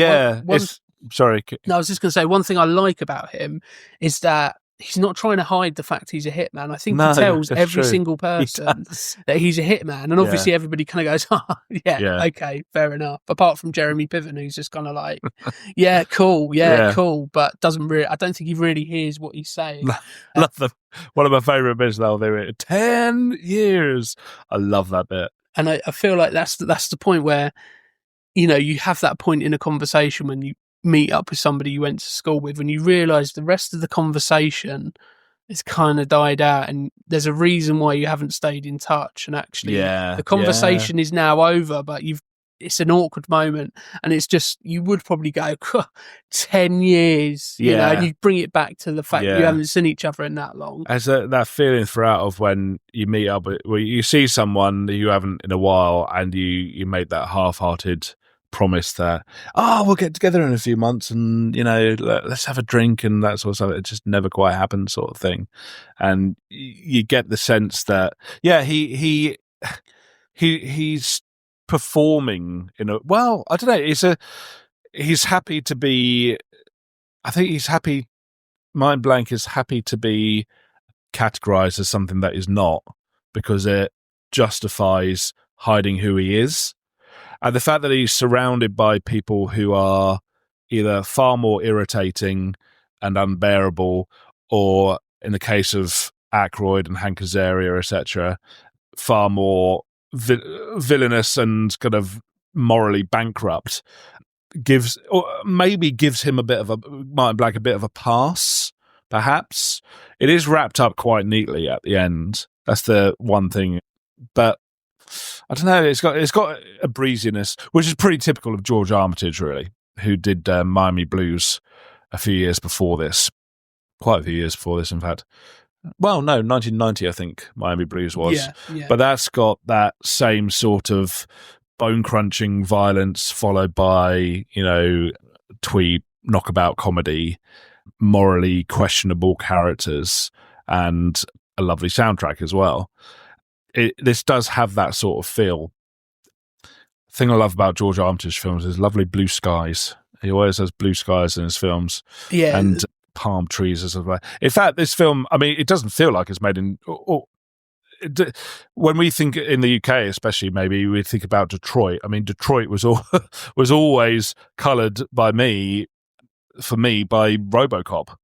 Sorry. No, I was just going to say, one thing I like about him is that he's not trying to hide the fact he's a hitman. I think he tells every single person that he's a hitman, and obviously everybody kind of goes, "Oh, okay, fair enough." Apart from Jeremy Piven, who's just kind of like, "Yeah, cool, cool," but doesn't really. I don't think he really hears what he's saying. Love them. One of my favourite bits though. They were 10 years. I love that bit, and I feel like that's the point where you have that point in a conversation when you meet up with somebody you went to school with, when you realise the rest of the conversation is kind of died out, and there's a reason why you haven't stayed in touch, and actually the conversation is now over, but it's an awkward moment, and it's just, you would probably go 10 years, and you bring it back to the fact that you haven't seen each other in that long. As that feeling throughout of when you meet up, where you see someone that you haven't in a while, and you make that half-hearted promise that, we'll get together in a few months and let's have a drink and that sort of stuff. It just never quite happened, sort of thing. And you get the sense that he's performing in a, well, I don't know, he's happy to be, I think he's happy, Mind Blank is happy to be categorized as something that is not, because it justifies hiding who he is. And the fact that he's surrounded by people who are either far more irritating and unbearable, or in the case of Aykroyd and Hank Azaria, etc., far more villainous and kind of morally bankrupt, gives him a bit of a, Mind Blank, a bit of a pass, perhaps. It is wrapped up quite neatly at the end. That's the one thing. But I don't know, it's got a breeziness, which is pretty typical of George Armitage, really, who did Miami Blues a few years before this. Quite a few years before this, in fact. Well, no, 1990, I think Miami Blues was. Yeah. But that's got that same sort of bone-crunching violence followed by, twee knockabout comedy, morally questionable characters, and a lovely soundtrack as well. This does have that sort of feel. The thing I love about George Armitage films is lovely blue skies. He always has blue skies in his films. Yeah. And palm trees and stuff like that. In fact, this film, I mean, it doesn't feel like it's made in... when we think in the UK, especially, maybe we think about Detroit. I mean, Detroit was always coloured by RoboCop.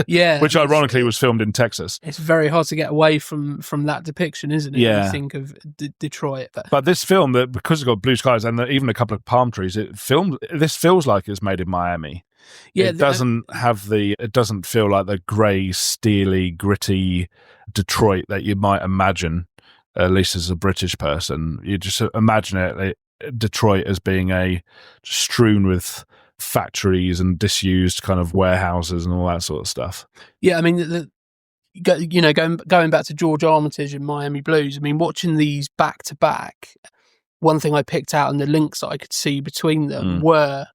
Yeah, which ironically was filmed in Texas. It's very hard to get away from that depiction, isn't it? Yeah. When you think of Detroit. But this film, because it's got blue skies and even a couple of palm trees, this feels like it's made in Miami. Yeah, it doesn't feel like the grey, steely, gritty Detroit that you might imagine, at least as a British person. You just imagine Detroit as being strewn with factories and disused kind of warehouses and all that sort of stuff. Yeah, I mean, going back to George Armitage and Miami Blues, I mean, watching these back to back, one thing I picked out and the links that I could see between them were,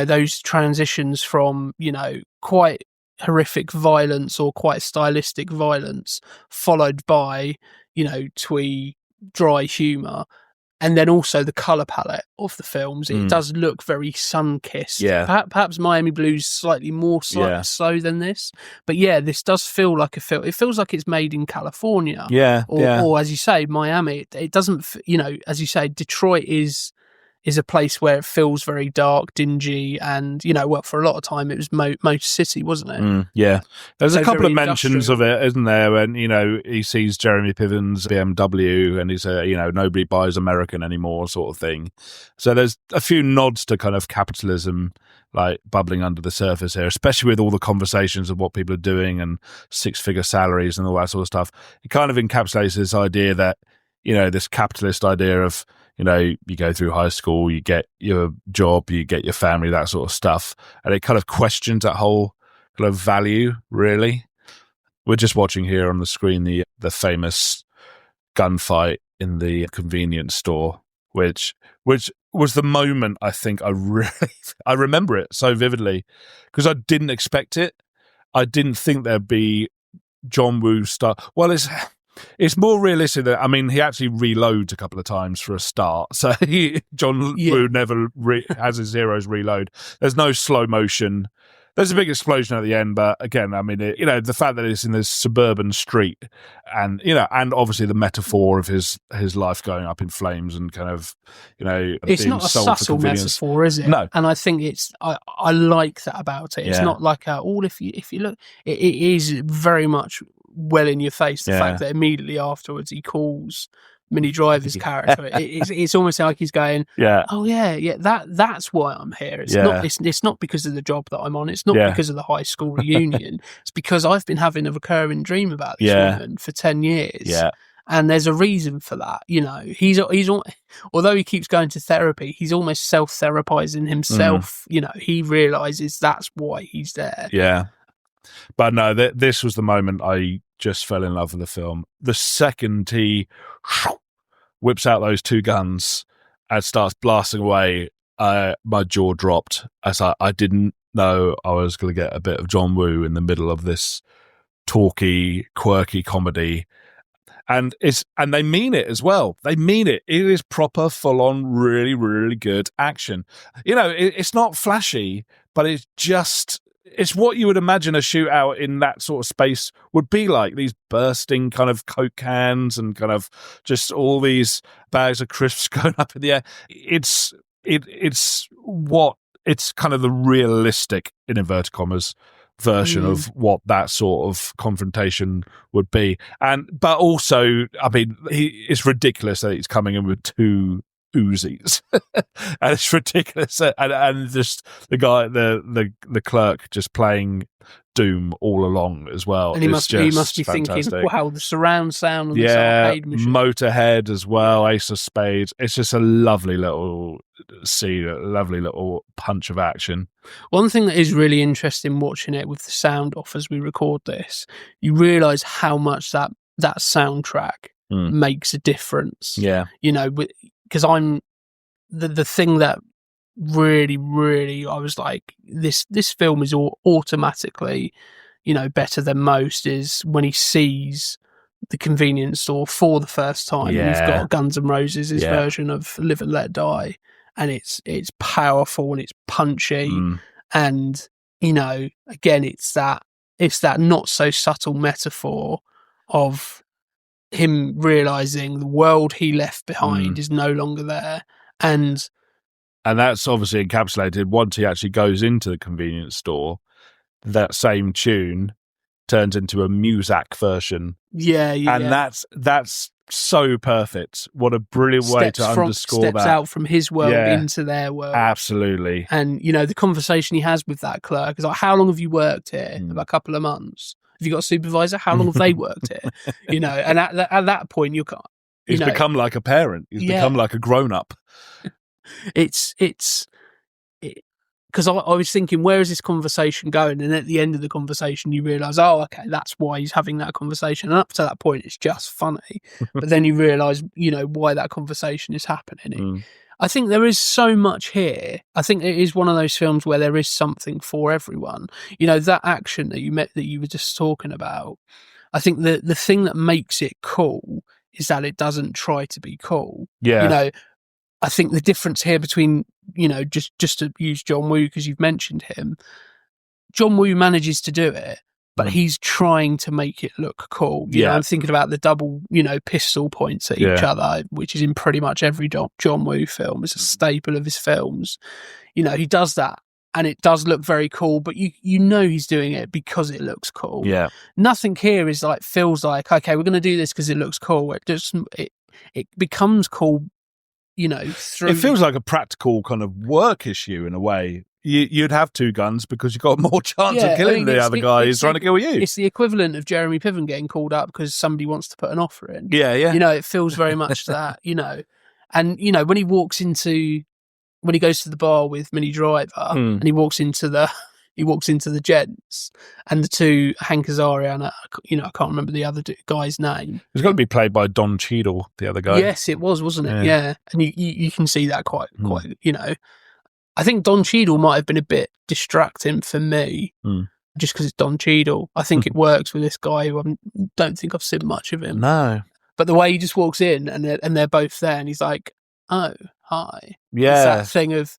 those transitions from, quite horrific violence or quite stylistic violence, followed by, twee, dry humour. And then also the colour palette of the films. It does look very sun-kissed. Yeah. Perhaps Miami Blues slightly more slow than this. But yeah, this does feel like a film. It feels like it's made in California. Yeah. Or as you say, Miami. It doesn't, as you say, Detroit is a place where it feels very dark, dingy, and, for a lot of time it was Motor City, wasn't it? Yeah. There's a couple of mentions industrial. of it, isn't there? When, he sees Jeremy Piven's BMW and he's nobody buys American anymore sort of thing. So there's a few nods to kind of capitalism, like bubbling under the surface here, especially with all the conversations of what people are doing and six-figure salaries and all that sort of stuff. It kind of encapsulates this idea that, this capitalist idea of, you go through high school, you get your job, you get your family, that sort of stuff. And it kind of questions that whole kind of value, really. We're just watching here on the screen the famous gunfight in the convenience store, which was the moment I think I remember it so vividly because I didn't expect it. I didn't think there'd be John Woo stuff. Well, it's more realistic that, I mean, he actually reloads a couple of times for a start. So John Woo never has his heroes reload. There's no slow motion. There's a big explosion at the end, but again, I mean, the fact that it's in this suburban street and, and obviously the metaphor of his life going up in flames and kind of, it's not a subtle metaphor, is it? No. And I think I like that about it. It's not like if you look, it is very much well in your face, the fact that immediately afterwards he calls Minnie Driver's character. It's almost like he's going, that's why I'm here. It's not because of the job that I'm on. It's not because of the high school reunion. It's because I've been having a recurring dream about this woman for 10 years. Yeah. And there's a reason for that. He's although he keeps going to therapy, he's almost self-therapizing himself. He realizes that's why he's there. Yeah. But no, this was the moment I just fell in love with the film. The second he whips out those two guns and starts blasting away, my jaw dropped as I didn't know I was going to get a bit of John Woo in the middle of this talky, quirky comedy. And they mean it as well. They mean it. It is proper, full-on, really, really good action. It's not flashy, but it's what you would imagine a shootout in that sort of space would be like. These bursting kind of Coke cans and kind of just all these bags of crisps going up in the air. It's kind of the realistic, in inverted commas, version of what that sort of confrontation would be. But also, I mean, it's ridiculous that he's coming in with two Uzis, and it's ridiculous, and just the guy, the clerk, just playing Doom all along as well. And he must be fantastic. thinking, wow, the surround sound of this arcade machine. Motorhead as well, Ace of Spades. It's just a lovely little scene, a lovely little punch of action. One thing that is really interesting watching it with the sound off as we record this, you realise how much that soundtrack makes a difference. Yeah. Because I'm the thing that really I was like, this film is automatically, better than most, is when he sees the convenience store for the first time, and you've got Guns N' Roses' version of Live and Let Die, and it's powerful and it's punchy, and again it's that not so subtle metaphor of him realizing the world he left behind is no longer there, and that's obviously encapsulated once he actually goes into the convenience store. That same tune turns into a Muzak version. And that's so perfect. What a brilliant way to underscore steps that. out from his world into their world. Absolutely. And, the conversation he has with that clerk is like, how long have you worked here? About a couple of months. Have you got a supervisor? How long have they worked here? And at that point, he's become like a parent. He's become like a grown-up. It's because I was thinking, where is this conversation going? And at the end of the conversation, you realise, oh, okay, that's why he's having that conversation. And up to that point, it's just funny. But then you realise, why that conversation is happening. I think there is so much here. I think it is one of those films where there is something for everyone. That action that you were just talking about, I think the thing that makes it cool is that it doesn't try to be cool. Yeah. I think the difference here between, just to use John Woo, because you've mentioned him, John Woo manages to do it, but he's trying to make it look cool. I'm thinking about the double, pistol points at each other, which is in pretty much every John Woo film. It's a staple of his films. He does that, and it does look very cool, but you know he's doing it because it looks cool. Yeah. Nothing here is feels like, okay, we're going to do this because it looks cool. It becomes cool. Through... It feels like a practical kind of work issue in a way. You'd have two guns because you've got more chance of killing the other guy who's trying to kill you. It's the equivalent of Jeremy Piven getting called up because somebody wants to put an offer in. Yeah. It feels very much that, And, when he when he goes to the bar with Minnie Driver and he walks into the gents, and the two, Hank Azaria and I can't remember the other guy's name. It's got to be played by Don Cheadle, the other guy. Yes, it was, wasn't it? Yeah, and you can see that quite. I think Don Cheadle might have been a bit distracting for me, just because it's Don Cheadle. I think it works with this guy who I don't think I've seen much of him. No, but the way he just walks in and they're both there, and he's like, "Oh, hi." Yeah, it's that thing of,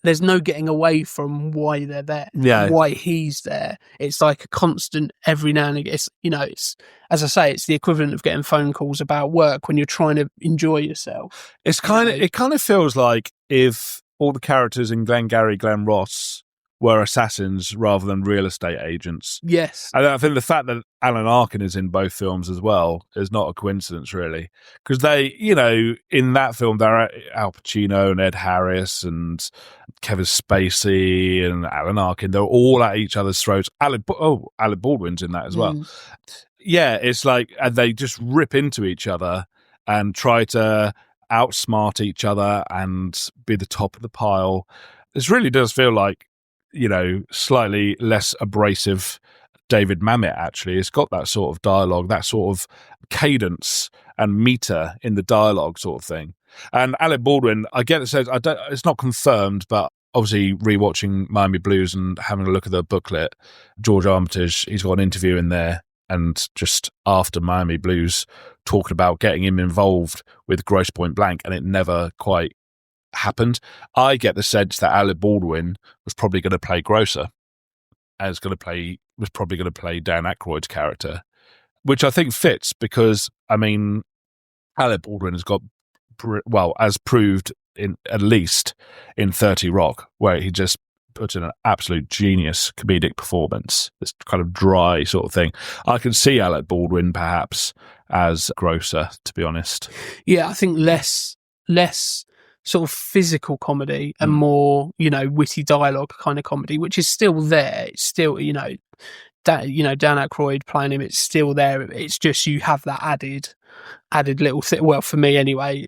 there's no getting away from why they're there. Yeah, why he's there. It's like a constant every now and again. It's as I say, it's the equivalent of getting phone calls about work when you're trying to enjoy yourself. It's it kind of feels like if all the characters in Glengarry Glen Ross were assassins rather than real estate agents. Yes. And I think the fact that Alan Arkin is in both films as well is not a coincidence, really. Because they, in that film, they're Al Pacino and Ed Harris and Kevin Spacey and Alan Arkin. They're all at each other's throats. Alec Baldwin's in that as well. Yeah, it's like, and they just rip into each other and try to outsmart each other and be the top of the pile. This really does feel like, slightly less abrasive David Mamet, actually. It's got that sort of dialogue, that sort of cadence and meter in the dialogue sort of thing. And Alec Baldwin, I get it says, it's not confirmed, but obviously rewatching Miami Blues and having a look at the booklet, George Armitage, he's got an interview in there, and just after Miami Blues, talking about getting him involved with Grosse Pointe Blank, and it never quite happened. I get the sense that Alec Baldwin was probably going to play Grosser, and was probably going to play Dan Aykroyd's character, which I think fits because, Alec Baldwin has got, as proved at least in 30 Rock, where he just puts in an absolute genius comedic performance, this kind of dry sort of thing. I can see Alec Baldwin perhaps as Grosser, to be honest. Yeah, I think less sort of physical comedy and more, witty dialogue kind of comedy, which is still there. It's still, Dan Aykroyd playing him, it's still there. It's just you have that added little thing. Well, for me anyway,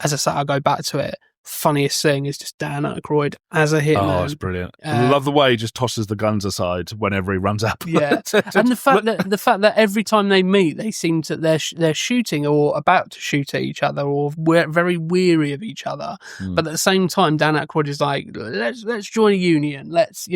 as I say, I go back to it. funniest thing is just Dan Aykroyd as a hitman. Oh, it's brilliant. I love the way he just tosses the guns aside whenever he runs up. Yeah, and the fact that every time they meet, they seem to they're shooting or about to shoot at each other, or we're very weary of each other. But at the same time, Dan Aykroyd is like, let's join a union. Let's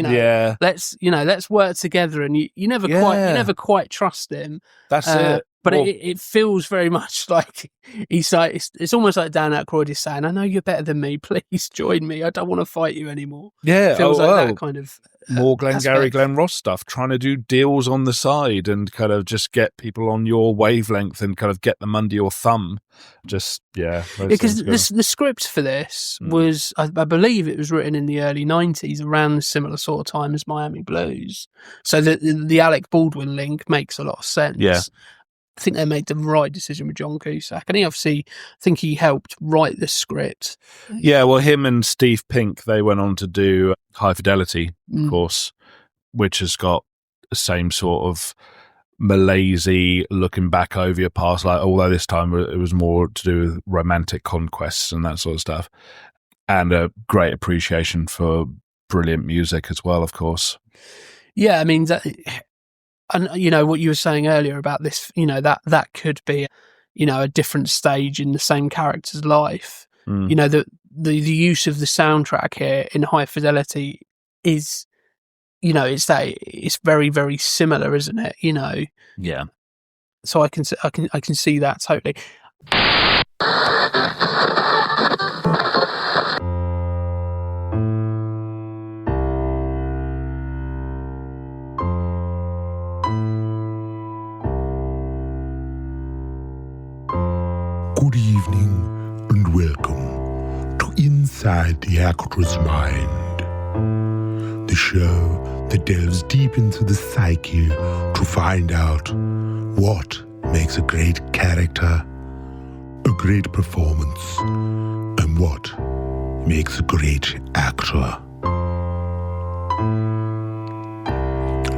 work together. And you never quite trust him. That's it. But it feels very much like he's like, it's almost like Dan Aykroyd is saying, I know you're better than me, please join me, I don't want to fight you anymore. Yeah, it feels like that kind of more Glengarry Glen Ross stuff, trying to do deals on the side and kind of just get people on your wavelength and kind of get them under your thumb. Just because the script for this was, I believe it was written in the early 90s, around the similar sort of time as Miami Blues, so the Alec Baldwin link makes a lot of sense. I think they made the right decision with John Cusack, and I think he helped write the script. Yeah, well, him and Steve Pink, they went on to do High Fidelity, of course, which has got the same sort of malaise looking back over your past, like, although this time it was more to do with romantic conquests and that sort of stuff, and a great appreciation for brilliant music as well, of course. Yeah, I mean, and what you were saying earlier about this, that could be, a different stage in the same character's life. The use of the soundtrack here in High Fidelity is, it's very, very similar, isn't it? Yeah. So I can see that totally. Good evening and welcome to Inside the Actor's Mind, the show that delves deep into the psyche to find out what makes a great character, a great performance, and what makes a great actor.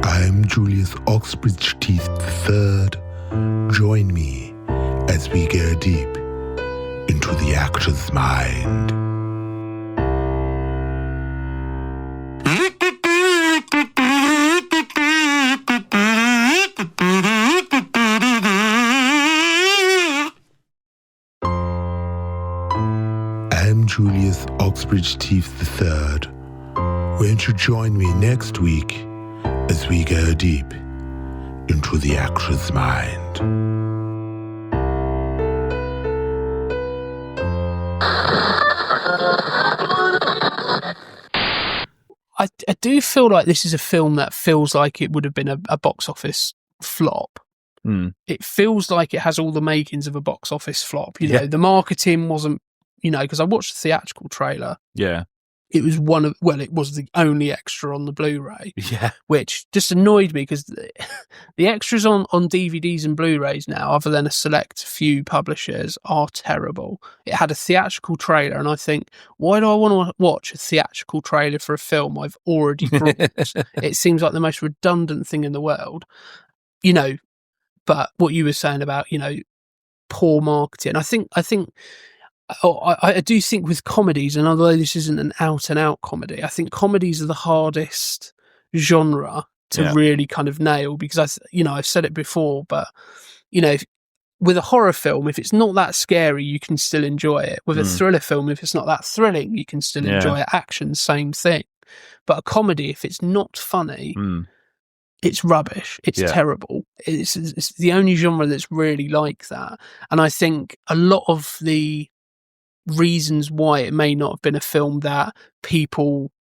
I'm Julius Oxbridge Teeth III. Join me as we go deep into the actor's mind. I'm Julius Oxbridge Teeth III. Won't you join me next week as we go deep into the actor's mind? I do feel like this is a film that feels like it would have been a box office flop. It feels like it has all the makings of a box office flop. The marketing wasn't, because I watched the theatrical trailer. Yeah. It was it was the only extra on the Blu-ray. Yeah. Which just annoyed me because the extras on DVDs and Blu-rays now, other than a select few publishers, are terrible. It had a theatrical trailer, and I think, why do I want to watch a theatrical trailer for a film I've already bought? It seems like the most redundant thing in the world. But what you were saying about, poor marketing, I do think with comedies, and although this isn't an out-and-out comedy, I think comedies are the hardest genre to really kind of nail, because I've said it before, but with a horror film, if it's not that scary, you can still enjoy it. With a thriller film, if it's not that thrilling, you can still enjoy it. Action, same thing. But a comedy, if it's not funny, it's rubbish. It's terrible. It's the only genre that's really like that. And I think a lot of the reasons why it may not have been a film that people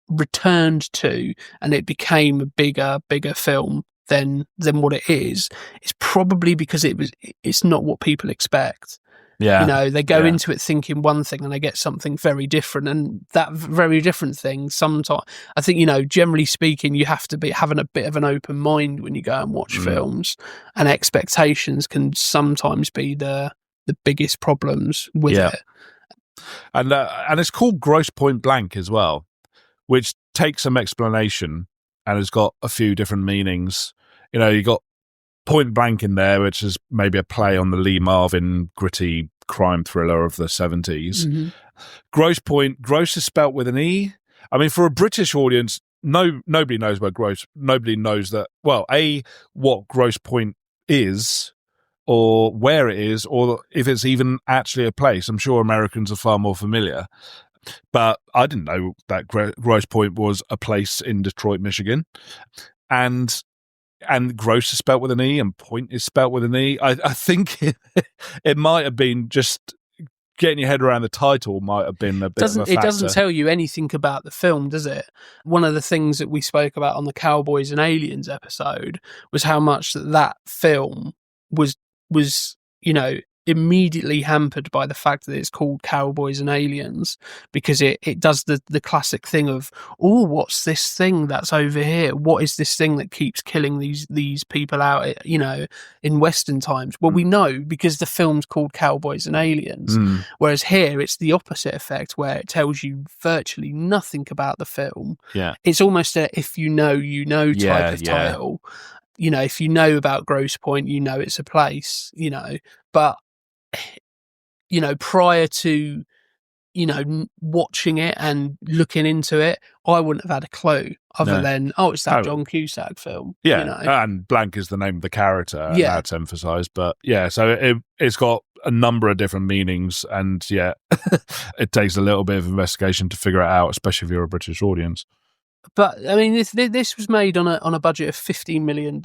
returned to and it became a bigger film than what it is, it's probably because it's not what people expect. They go into it thinking one thing and they get something very different, and that very different thing sometimes, I think, generally speaking, you have to be having a bit of an open mind when you go and watch films, and expectations can sometimes be the biggest problems with it. And it's called Grosse Pointe Blank as well, which takes some explanation and has got a few different meanings. You got point blank in there, which is maybe a play on the Lee Marvin gritty crime thriller of the 70s. Mm-hmm. Grosse Pointe, gross is spelt with an E. I mean, for a British audience, nobody knows where nobody knows that, well, what Grosse Pointe is, or where it is, or if it's even actually a place. I'm sure Americans are far more familiar. But I didn't know that Grosse Pointe was a place in Detroit, Michigan. And gross is spelt with an E and point is spelt with an E. I think it might have been just getting your head around the title might have been a bit of a factor. It doesn't tell you anything about the film, does it? One of the things that we spoke about on the Cowboys and Aliens episode was how much that film was immediately hampered by the fact that it's called Cowboys and Aliens, because it does the classic thing of, oh, what's this thing that's over here? What is this thing that keeps killing these people out, in Western times? Well, we know because the film's called Cowboys and Aliens, whereas here it's the opposite effect, where it tells you virtually nothing about the film. Yeah, it's almost a if you know type of title. If you know about Grosse Pointe, it's a place, but prior to watching it and looking into it, I wouldn't have had a clue other than it's that John Cusack film. And Blank is the name of the character, and that's emphasized. But so it's got a number of different meanings, and it takes a little bit of investigation to figure it out, especially if you're a British audience. But I mean, this was made on a budget of $15 million,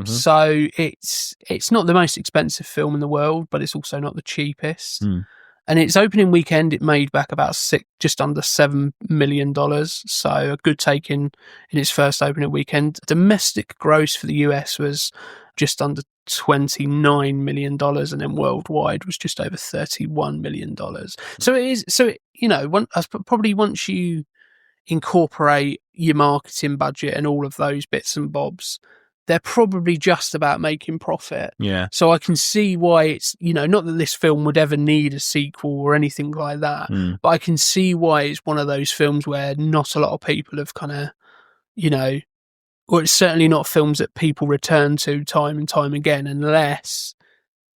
so it's not the most expensive film in the world, but it's also not the cheapest. And its opening weekend, it made back about just under $7 million, so a good take in its first opening weekend. Domestic gross for the US was just under $29 million, and then worldwide was just over $31 million. So it is. So probably once you incorporate your marketing budget and all of those bits and bobs, they're probably just about making profit. Yeah. So I can see why it's, not that this film would ever need a sequel or anything like that, but I can see why it's one of those films where not a lot of people have kind of, or it's certainly not films that people return to time and time again, unless,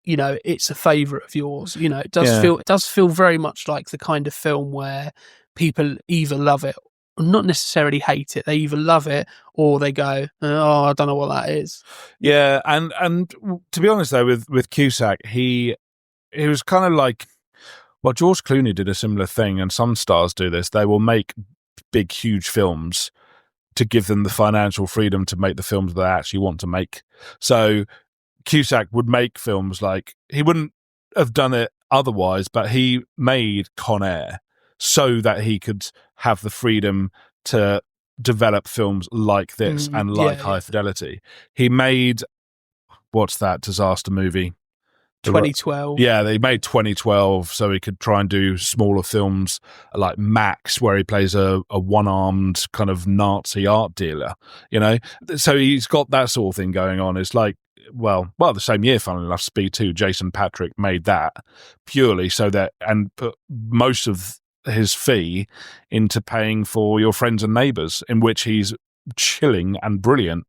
it's a favourite of yours. It does feel very much like the kind of film where people either love it, not necessarily hate it. They either love it or they go, oh, I don't know what that is. Yeah, and to be honest though, with Cusack, he was kind of like, well, George Clooney did a similar thing, and some stars do this. They will make big, huge films to give them the financial freedom to make the films they actually want to make. So Cusack would make films like, he wouldn't have done it otherwise, but he made Con Air so that he could have the freedom to develop films like this and like High Fidelity. He made, what's that disaster movie? 2012. Yeah, they made 2012 so he could try and do smaller films like Max, where he plays a one-armed kind of Nazi art dealer, So he's got that sort of thing going on. It's like, well, the same year, funnily enough, Speed 2, Jason Patrick made that purely so that, and put most of his fee into paying for Your Friends and Neighbours, in which he's chilling and brilliant,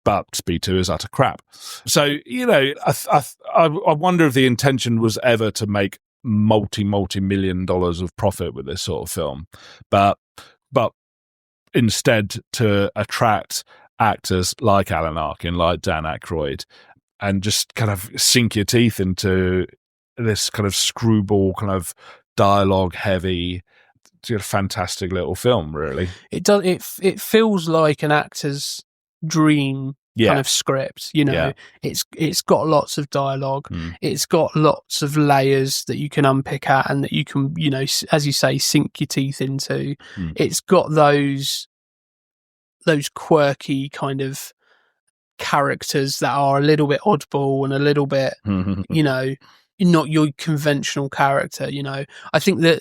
but Speed 2 is utter crap. So, I wonder if the intention was ever to make multi-million dollars of profit with this sort of film, but instead to attract actors like Alan Arkin, like Dan Aykroyd, and just kind of sink your teeth into this kind of screwball kind of dialogue heavy, fantastic little film. Really, it does. It feels like an actor's dream kind of script. It's got lots of dialogue. It's got lots of layers that you can unpick at and that you can, as you say, sink your teeth into. It's got those quirky kind of characters that are a little bit oddball and a little bit, not your conventional character. I think the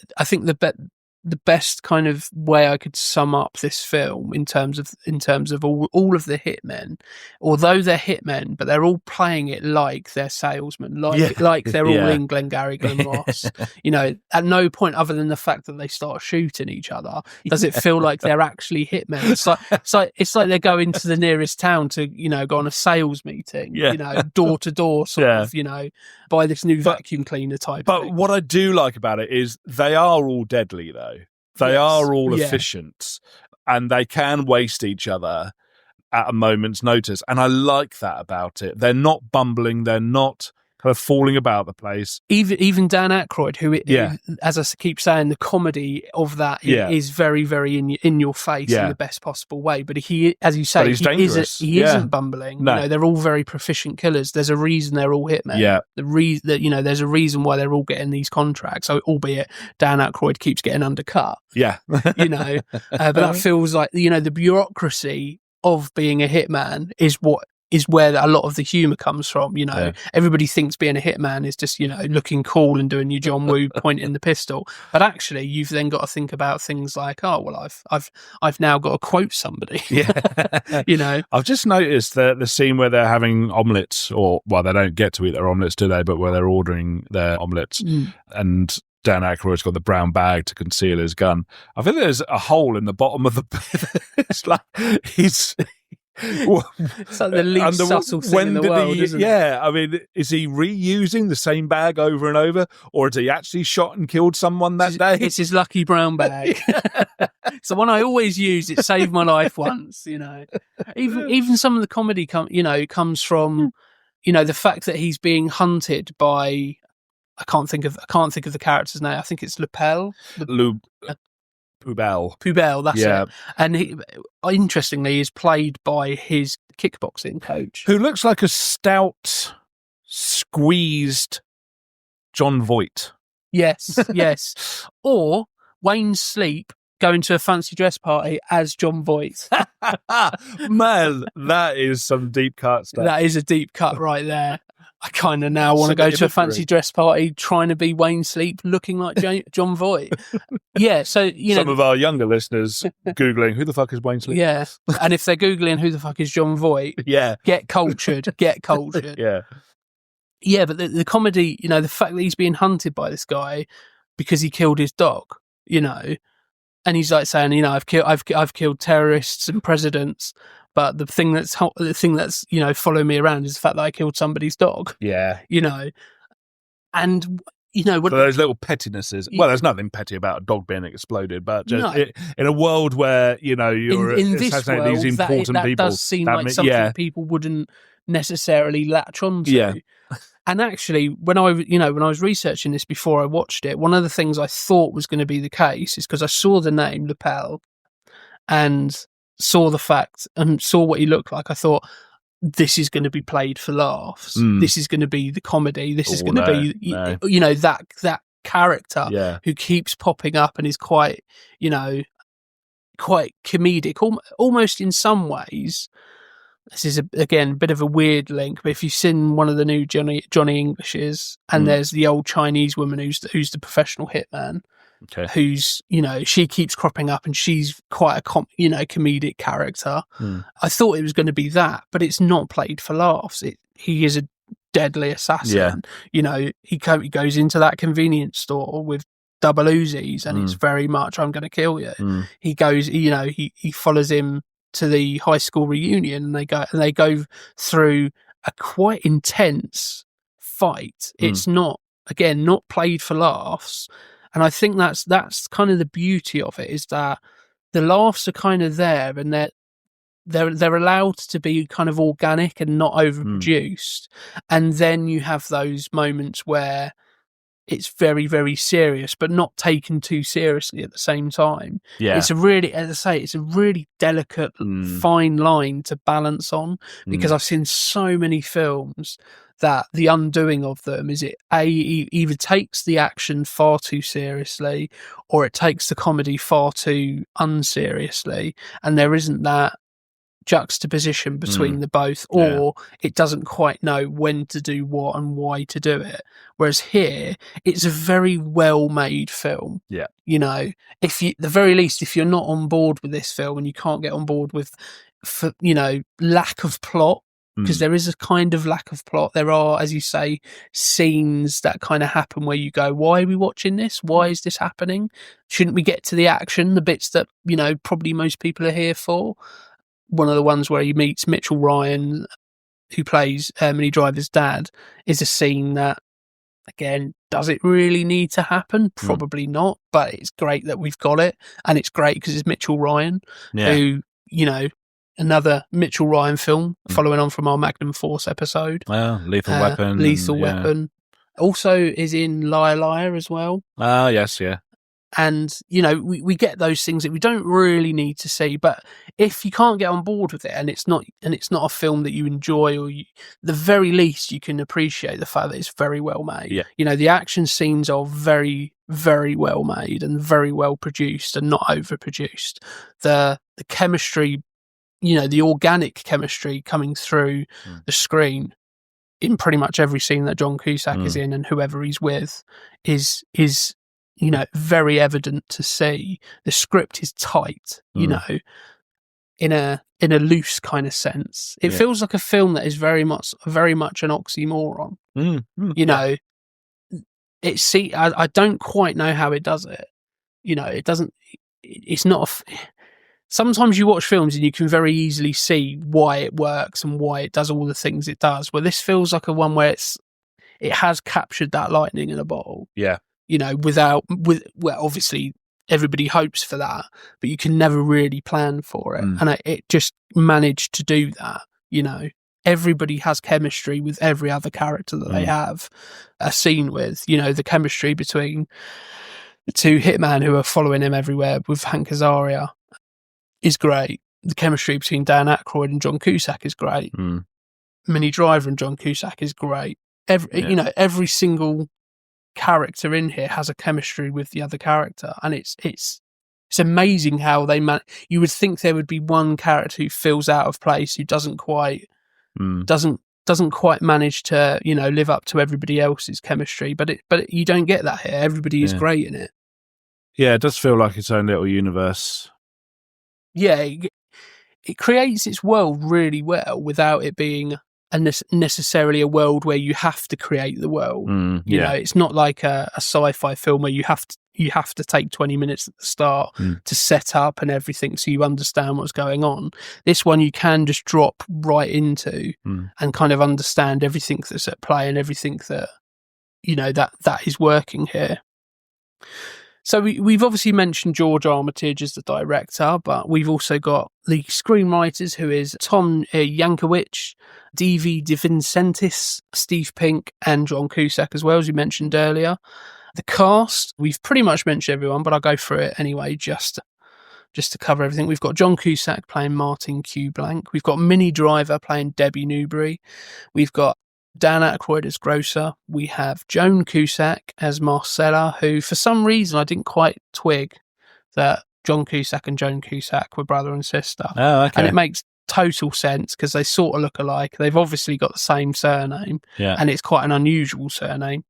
the best kind of way I could sum up this film in terms of all of the hitmen, although they're hitmen, but they're all playing it like they're salesmen, like they're all in Glengarry Glen Ross. You know, at no point other than the fact that they start shooting each other does it feel like they're actually hitmen. It's like they're going to the nearest town to, you know, go on a sales meeting, you know, door to door sort of, you know, buy this new vacuum cleaner type. But thing. what I do like about it is they are all deadly, though. They are all efficient, and they can waste each other at a moment's notice. And I like that about it. They're not bumbling. They're not kind of falling about the place. Even Dan Aykroyd, who, as I keep saying, the comedy of that is very, very in your face in the best possible way. But he, as you say, he isn't bumbling. No. You know, they're all very proficient killers. There's a reason they're all hitmen. Yeah. You know, there's a reason why they're all getting these contracts. So, albeit Dan Aykroyd keeps getting undercut. Yeah. You know, but that feels like, you know, the bureaucracy of being a hitman is where a lot of the humour comes from. You know, everybody thinks being a hitman is just, you know, looking cool and doing your John Woo pointing the pistol. But actually, you've then got to think about things like, oh, well, I've now got to quote somebody. Yeah. You know, I've just noticed the scene where they're having omelettes, or, well, they don't get to eat their omelettes, do they? But where they're ordering their omelettes and Dan Aykroyd's got the brown bag to conceal his gun. I think there's a hole in the bottom of the... It's like he's... It's like the least subtle thing in the world, isn't it? Yeah, I mean, is he reusing the same bag over and over, or has he actually shot and killed someone that day? It's his lucky brown bag. It's the one I always use. It saved my life once. You know, even some of the comedy, comes from, you know, the fact that he's being hunted by. I can't think of the character's name. I think it's Pubell, that's it. And he, interestingly, is played by his kickboxing coach, who looks like a stout, squeezed John Voight. Yes. Or Wayne Sleep going to a fancy dress party as John Voight. Man, that is some deep cut stuff. That is a deep cut right there. I kind of now want to go to a fancy dress party trying to be Wayne Sleep looking like John Voight. Yeah, so, you know. Some of our younger listeners Googling, who the fuck is Wayne Sleep? Yeah, and if they're Googling, who the fuck is John Voight? Get cultured. Yeah, but the comedy, you know, the fact that he's being hunted by this guy because he killed his dog, you know, and he's like saying, you know, I've killed terrorists and presidents. But the thing that's you know following me around is the fact that I killed somebody's dog. Yeah, you know, and you know, so those little pettinesses. Well, there's nothing petty about a dog being exploded, but just in a world where, you know, you're in this world, these important that people, does seem like something people wouldn't necessarily latch onto. Yeah. And actually, when I was researching this before I watched it, one of the things I thought was going to be the case is because I saw the name Pubell and saw the fact and saw what he looked like. I thought, this is going to be played for laughs. This is going to be the comedy. This is going to be, you know, that character who keeps popping up and is quite, you know, quite comedic, almost in some ways. This is again a bit of a weird link, but if you've seen one of the new Johnny Englishes, and there's the old Chinese woman who's the professional hitman. Okay. Who's, you know, she keeps cropping up and she's quite a comedic character. I thought it was going to be that, but it's not played for laughs. He is a deadly assassin. Yeah. You know, he goes into that convenience store with double Uzis and it's very much, I'm going to kill you. He goes, you know, he follows him to the high school reunion and they go through a quite intense fight. It's not played for laughs. And I think that's kind of the beauty of it, is that the laughs are kind of there and they're allowed to be kind of organic and not overproduced. And then you have those moments where it's very, very serious, but not taken too seriously at the same time. Yeah. It's a really, as I say, it's a really delicate, fine line to balance on, because I've seen so many films that the undoing of them is it either takes the action far too seriously or it takes the comedy far too unseriously, and there isn't that juxtaposition between the both, or it doesn't quite know when to do what and why to do it. Whereas here, it's a very well-made film. Yeah. You know, if you, the very least, if you're not on board with this film and you can't get on board with, lack of plot, because there is a kind of lack of plot. There are, as you say, scenes that kind of happen where you go, why are we watching this? Why is this happening? Shouldn't we get to the action, the bits that, probably most people are here for? One of the ones where he meets Mitchell Ryan, who plays Minnie Driver's dad, is a scene that, again, does it really need to happen? Probably not, but it's great that we've got it. And it's great because it's Mitchell Ryan, who, another Mitchell Ryan film, following on from our Magnum Force episode. Lethal Weapon. Lethal Weapon. Also is in Liar Liar as well. Yes, yeah. And, we get those things that we don't really need to see. But if you can't get on board with it and it's not a film that you enjoy, or the very least you can appreciate the fact that it's very well made. Yeah. The action scenes are very, very well made and very well produced and not overproduced. The chemistry, the organic chemistry coming through the screen in pretty much every scene that John Cusack is in, and whoever he's with is very evident to see. The script is tight, in a loose kind of sense. It feels like a film that is very much an oxymoron. I don't quite know how it does it. It doesn't. It's not. Sometimes you watch films and you can very easily see why it works and why it does all the things it does. Well, this feels like a one where it has captured that lightning in a bottle. Yeah. Obviously everybody hopes for that, but you can never really plan for it. And it just managed to do that. Everybody has chemistry with every other character that they have a scene with. The chemistry between the two hitmen who are following him everywhere with Hank Azaria is great. The chemistry between Dan Aykroyd and John Cusack is great. Minnie Driver and John Cusack is great. Every single character in here has a chemistry with the other character, and it's amazing how they you would think there would be one character who feels out of place, who doesn't quite manage to live up to everybody else's chemistry, but you don't get that here. Everybody is great in it. It does feel like its own little universe. It creates its world really well without it being necessarily a world where you have to create the world. It's not like a sci-fi film where you have to take 20 minutes at the start to set up and everything so you understand what's going on. This one you can just drop right into and kind of understand everything that's at play and everything that that is working here. So we've obviously mentioned George Armitage as the director, but we've also got the screenwriters, who is Tom Yankovic, D.V. DeVincentis, Steve Pink, and John Cusack as well, as you mentioned earlier. The cast, we've pretty much mentioned everyone, but I'll go through it anyway, just to cover everything. We've got John Cusack playing Martin Q. Blank. We've got Minnie Driver playing Debbie Newbury. We've got Dan Aykroyd as Grosse. We have Joan Cusack as Marcella, who for some reason I didn't quite twig that John Cusack and Joan Cusack were brother and sister. Oh, okay. And it makes total sense because they sort of look alike. They've obviously got the same surname, and it's quite an unusual surname.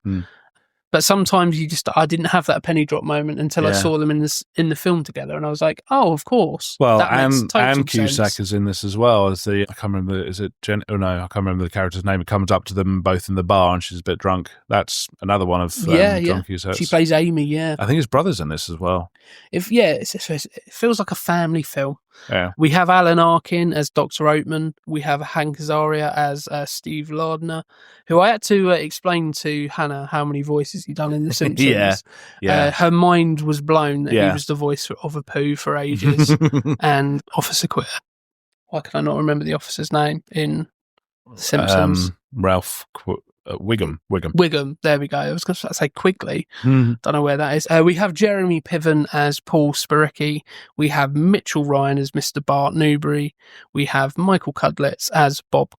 But sometimes I didn't have that penny drop moment until I saw them in the film together, and I was like, oh, of course. Well, that and Cusack sense. is in this as well as I can't remember, is it Jen? Oh no, I can't remember the character's name. It comes up to them both in the bar and she's a bit drunk. That's another one of John Cusack's. She plays Amy, yeah. I think his brother's in this as well. It feels like a family film. Yeah. We have Alan Arkin as Dr. Oatman. We have Hank Azaria as Steve Lardner, who I had to explain to Hannah how many voices he'd done in The Simpsons. Her mind was blown that he was the voice of Apu for ages. And Officer Quitter. Why can I not remember the officer's name in The Simpsons? Ralph Wiggum. Wiggum, there we go. I was going to say Quigley. Don't know where that is. We have Jeremy Piven as Paul Spiricki. We have Mitchell Ryan as Mr. Bart Newbury. We have Michael Cudlitz as Bob's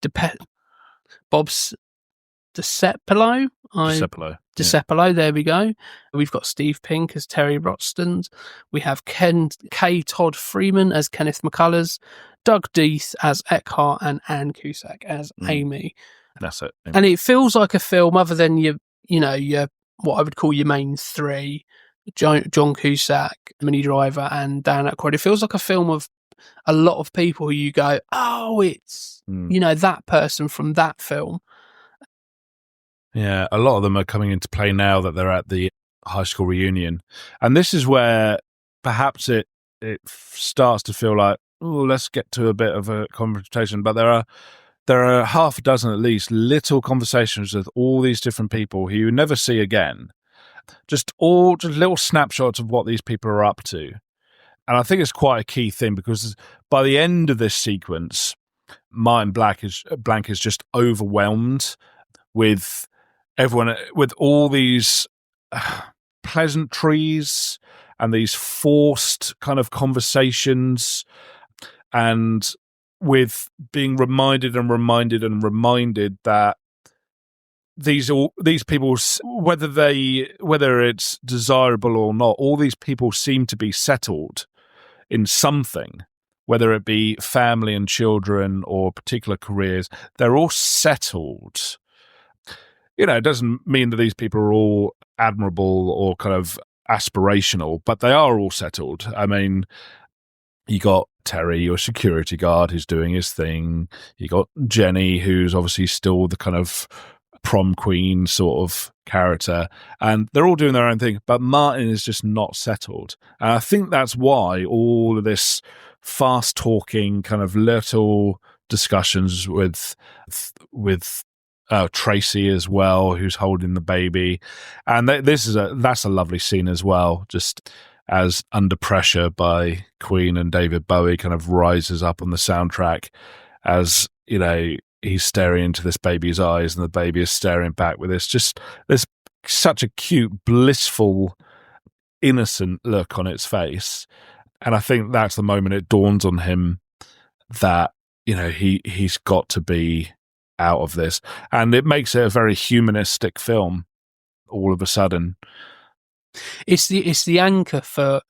DeCepolo. DiCepolo, there we go. We've got Steve Pink as Terry Rotston. We have K. Todd Freeman as Kenneth McCullers, Doug Death as Eckhart, and Anne Cusack as Amy. That's it. And it feels like a film other than your what I would call your main three, John Cusack, Minnie Driver, and Dan Aykroyd. It feels like a film of a lot of people who you go, oh, it's, that person from that film. Yeah, a lot of them are coming into play now that they're at the high school reunion. And this is where perhaps it starts to feel like, oh, let's get to a bit of a confrontation. But there are half a dozen at least little conversations with all these different people who you never see again. Just little snapshots of what these people are up to. And I think it's quite a key thing because by the end of this sequence, Martin Blank is just overwhelmed with everyone, with all these pleasantries and these forced kind of conversations, and with being reminded that these people, whether it's desirable or not, all these people seem to be settled in something, whether it be family and children or particular careers. They're all settled. It doesn't mean that these people are all admirable or kind of aspirational, but they are all settled. I mean, you got Terry, your security guard, who's doing his thing. You got Jenny, who's obviously still the kind of prom queen sort of character, and they're all doing their own thing, but Martin is just not settled. And I think that's why all of this fast talking kind of little discussions with Tracy as well, who's holding the baby, and that's a lovely scene as well, just as Under Pressure by Queen and David Bowie kind of rises up on the soundtrack, as he's staring into this baby's eyes and the baby is staring back with this such a cute, blissful, innocent look on its face. And I think that's the moment it dawns on him that he's got to be out of this, and it makes it a very humanistic film all of a sudden. It's the anchor for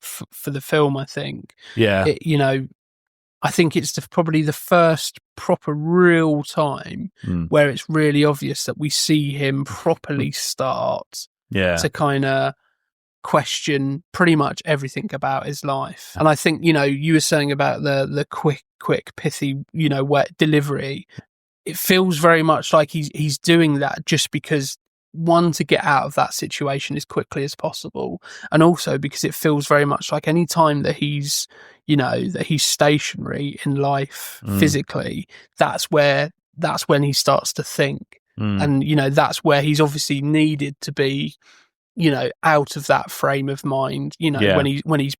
the film, I think. Yeah. I think it's probably the first proper real time where it's really obvious that we see him properly start to kind of question pretty much everything about his life. And I think, you were saying about the quick, pithy, wet delivery. It feels very much like he's doing that just because, one, to get out of that situation as quickly as possible, and also because it feels very much like any time that he's stationary in life physically, that's when he starts to think, and that's where he's obviously needed to be, out of that frame of mind, when he's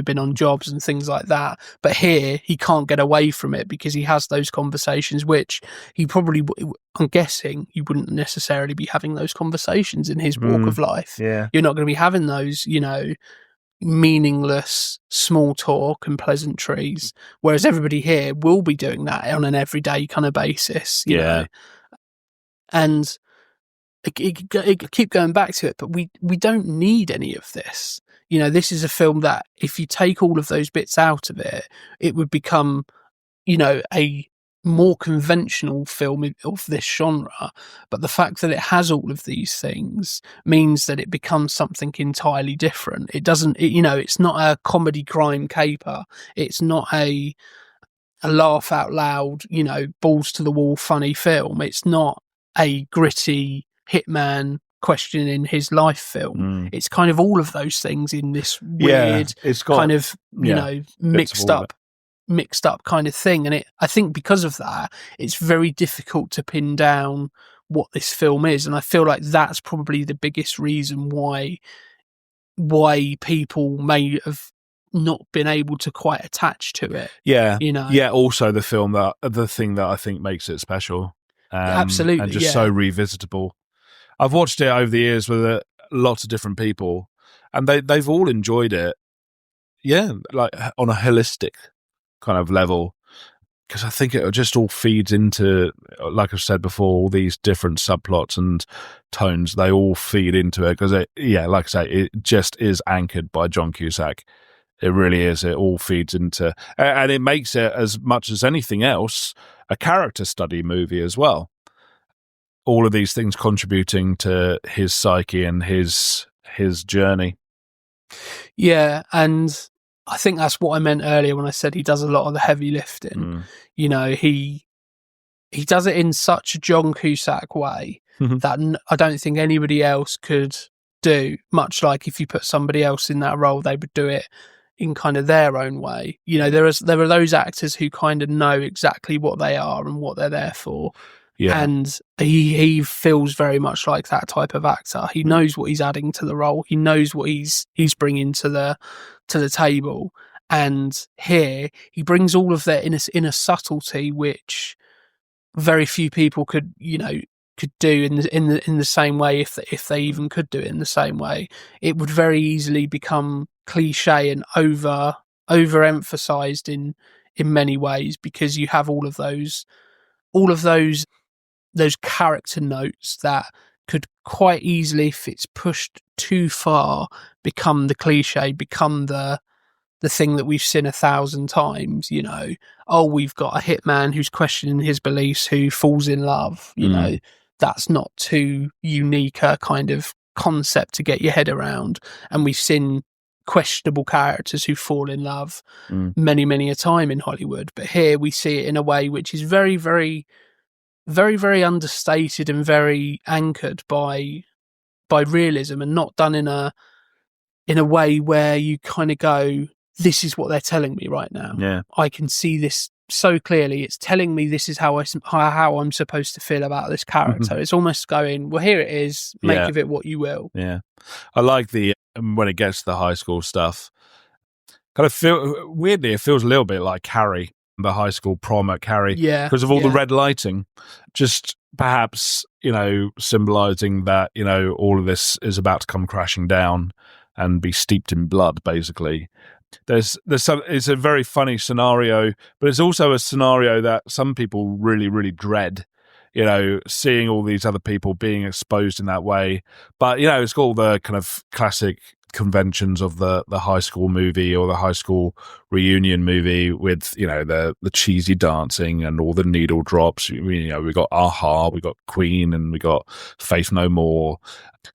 been on jobs and things like that. But here he can't get away from it because he has those conversations, which he probably, I'm guessing, he wouldn't necessarily be having those conversations in his walk of life. Yeah. You're not going to be having those, meaningless small talk and pleasantries, whereas everybody here will be doing that on an everyday kind of basis, you know. And I keep going back to it, but we don't need any of this. This is a film that if you take all of those bits out of it, it would become, a more conventional film of this genre. But the fact that it has all of these things means that it becomes something entirely different. It doesn't, it's not a comedy crime caper. It's not a laugh out loud, balls to the wall funny film. It's not a gritty hitman questioning his life film. It's kind of all of those things in this weird, it's got, kind of, mixed up kind of thing. And I think because of that, it's very difficult to pin down what this film is. And I feel like that's probably the biggest reason why people may have not been able to quite attach to it. Also the thing that I think makes it special, absolutely, and just so revisitable. I've watched it over the years with lots of different people, and they've all enjoyed it. Yeah, like on a holistic kind of level. because I think it just all feeds into, like I said before, all these different subplots and tones. They all feed into it because, like I say, it just is anchored by John Cusack. It really is. It all feeds into, and it makes it, as much as anything else, a character study movie as well. All of these things contributing to his psyche and his journey. Yeah, and I think that's what I meant earlier when I said he does a lot of the heavy lifting. You know, he does it in such a John Cusack way that I don't think anybody else could do, much like if you put somebody else in that role, they would do it in kind of their own way. You know, there are those actors who kind of know exactly what they are and what they're there for. Yeah. And he feels very much like that type of actor. He knows what he's adding to the role. He knows what he's bringing to the table. And here he brings all of that in a subtlety which very few people could do in the same way, if they even could do it in the same way. It would very easily become cliche and overemphasized in many ways, because you have all of those character notes that could quite easily, if it's pushed too far, become the cliche, become the thing that we've seen 1,000 times. You know, we've got a hitman who's questioning his beliefs, who falls in love. You know, that's not too unique a kind of concept to get your head around. And we've seen questionable characters who fall in love many, many a time in Hollywood. But here we see it in a way which is very, very, very, very understated and very anchored by realism, and not done in a way where you kind of go, this is what they're telling me right now. Yeah, I can see this so clearly. It's telling me this is how I'm supposed to feel about this character. It's almost going, well, here it is. Make of it what you will. Yeah, I like when it gets to the high school stuff. Kind of weirdly, it feels a little bit like Carrie, the high school prom at Carrie, because of all the red lighting. Just perhaps, symbolizing that, all of this is about to come crashing down and be steeped in blood, basically. There's it's a very funny scenario, but it's also a scenario that some people really, really dread, seeing all these other people being exposed in that way. But, it's got all the kind of classic conventions of the high school movie or the high school reunion movie with, the cheesy dancing and all the needle drops. We got a-ha, we got Queen, and we got Faith No More.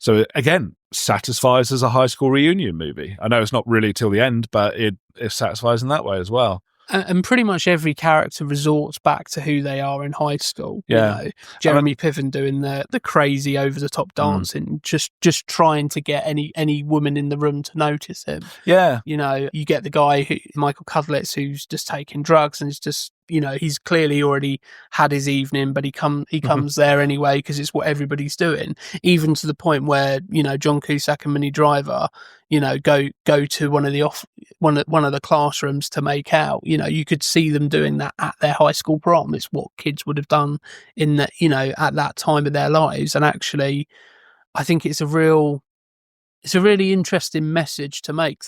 So again, satisfies as a high school reunion movie. I know it's not really till the end, but it satisfies in that way as well. And pretty much every character resorts back to who they are in high school. Yeah, Jeremy Piven doing the crazy over the top dancing, just trying to get any woman in the room to notice him. Yeah, you get the guy Michael Cudlitz, who's just taking drugs and is just, he's clearly already had his evening, but he comes there anyway because it's what everybody's doing. Even to the point where John Cusack and Minnie Driver, go to one of the classrooms to make out. You could see them doing that at their high school prom. It's what kids would have done in that, at that time of their lives. And actually, I think it's a really interesting message to make.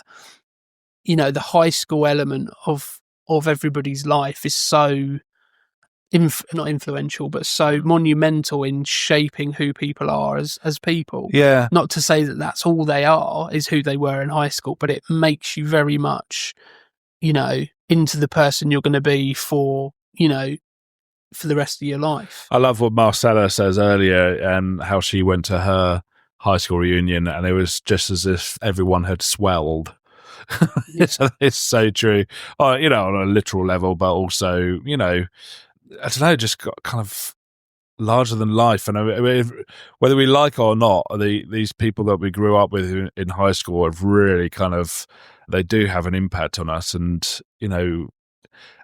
The high school element of everybody's life is so not influential, but so monumental in shaping who people are as people. Yeah. Not to say that that's all they are, is who they were in high school, but it makes you very much, into the person you're going to be for the rest of your life. I love what Marcella says earlier and how she went to her high school reunion and it was just as if everyone had swelled. It's so true. On a literal level, but also, I don't know, just got kind of larger than life. And whether we like it or not, these people that we grew up with in high school have really they do have an impact on us. And,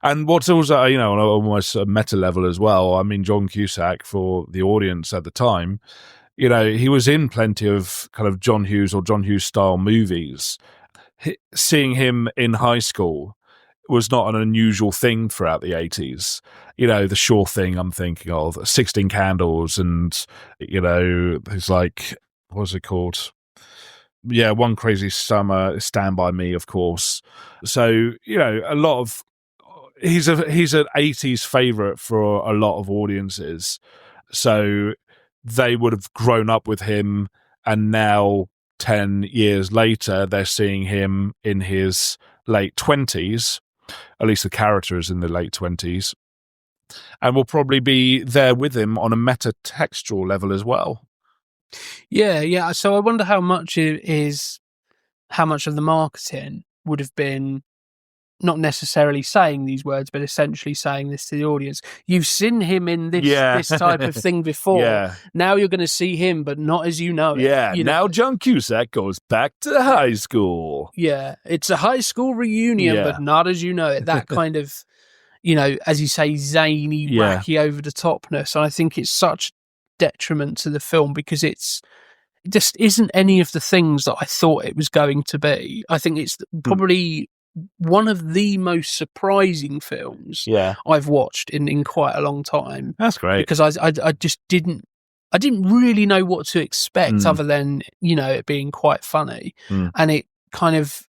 and what's also, on almost a meta level as well. I mean, John Cusack, for the audience at the time, he was in plenty of kind of John Hughes or John Hughes style movies. Seeing him in high school was not an unusual thing throughout the 80s. The Shaw thing I'm thinking of, 16 Candles, and, it's like, what was it called? Yeah, One Crazy Summer, Stand By Me, of course. So, a lot of he's an 80s favorite for a lot of audiences. So they would have grown up with him, and now 10 years later, they're seeing him in his late 20s. At least the character is in the late 20s. And will probably be there with him on a meta-textual level as well. Yeah. So I wonder how much of the marketing would have been not necessarily saying these words, but essentially saying this to the audience. You've seen him in this type of thing before. Yeah. Now you're going to see him, but not as you know it. Yeah, You now know? John Cusack goes back to high school. Yeah, it's a high school reunion, Yeah. but not as you know it. That kind of, as you say, zany, wacky, over the topness. And I think it's such detriment to the film because it just isn't any of the things that I thought it was going to be. I think it's probably one of the most surprising films I've watched in quite a long time. That's great. Because I just didn't really know what to expect other than, it being quite funny. And it kind of,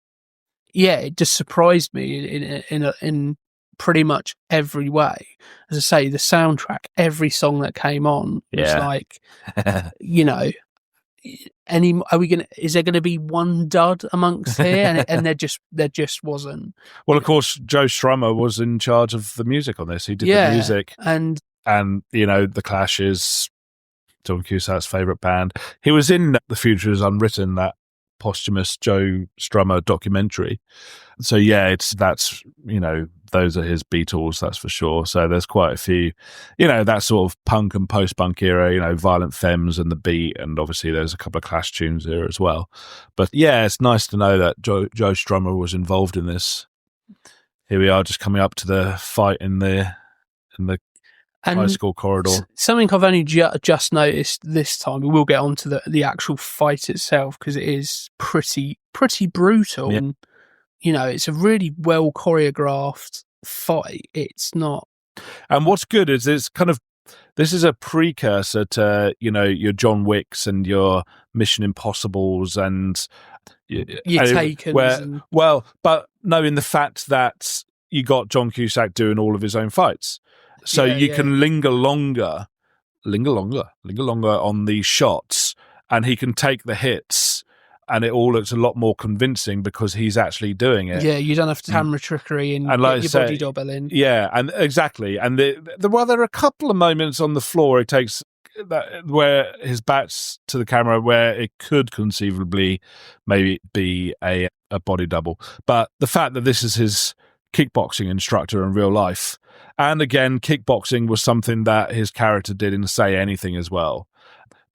it just surprised me in pretty much every way. As I say, the soundtrack, every song that came on was like, is there going to be one dud amongst here? And there just wasn't. Well, of course, Joe Strummer was in charge of the music on this. He did the music. And The Clash is John Cusack's favourite band. He was in The Future is Unwritten, that posthumous Joe Strummer documentary. So those are his Beatles, that's for sure. So there's quite a few, that sort of punk and post-punk era, Violent Femmes and The Beat, and obviously there's a couple of Clash tunes there as well. But yeah, it's nice to know that Joe Strummer was involved in this. Here we are, just coming up to the fight in the high school corridor. Something I've only just noticed this time. We will get on to the actual fight itself because it is pretty brutal. Yeah. And it's a really well choreographed fight. It's not. And what's good is this is a precursor to your John Wicks and your Mission Impossibles and your Takens. But knowing the fact that you got John Cusack doing all of his own fights. So you can linger longer on these shots, and he can take the hits, and it all looks a lot more convincing because he's actually doing it. Yeah, you don't have to camera trickery and get your body double in. Yeah, and exactly. And there are a couple of moments on the floor it takes where his back's to the camera where it could conceivably maybe be a body double. But the fact that this is his kickboxing instructor in real life, and again, kickboxing was something that his character did in Say Anything as well.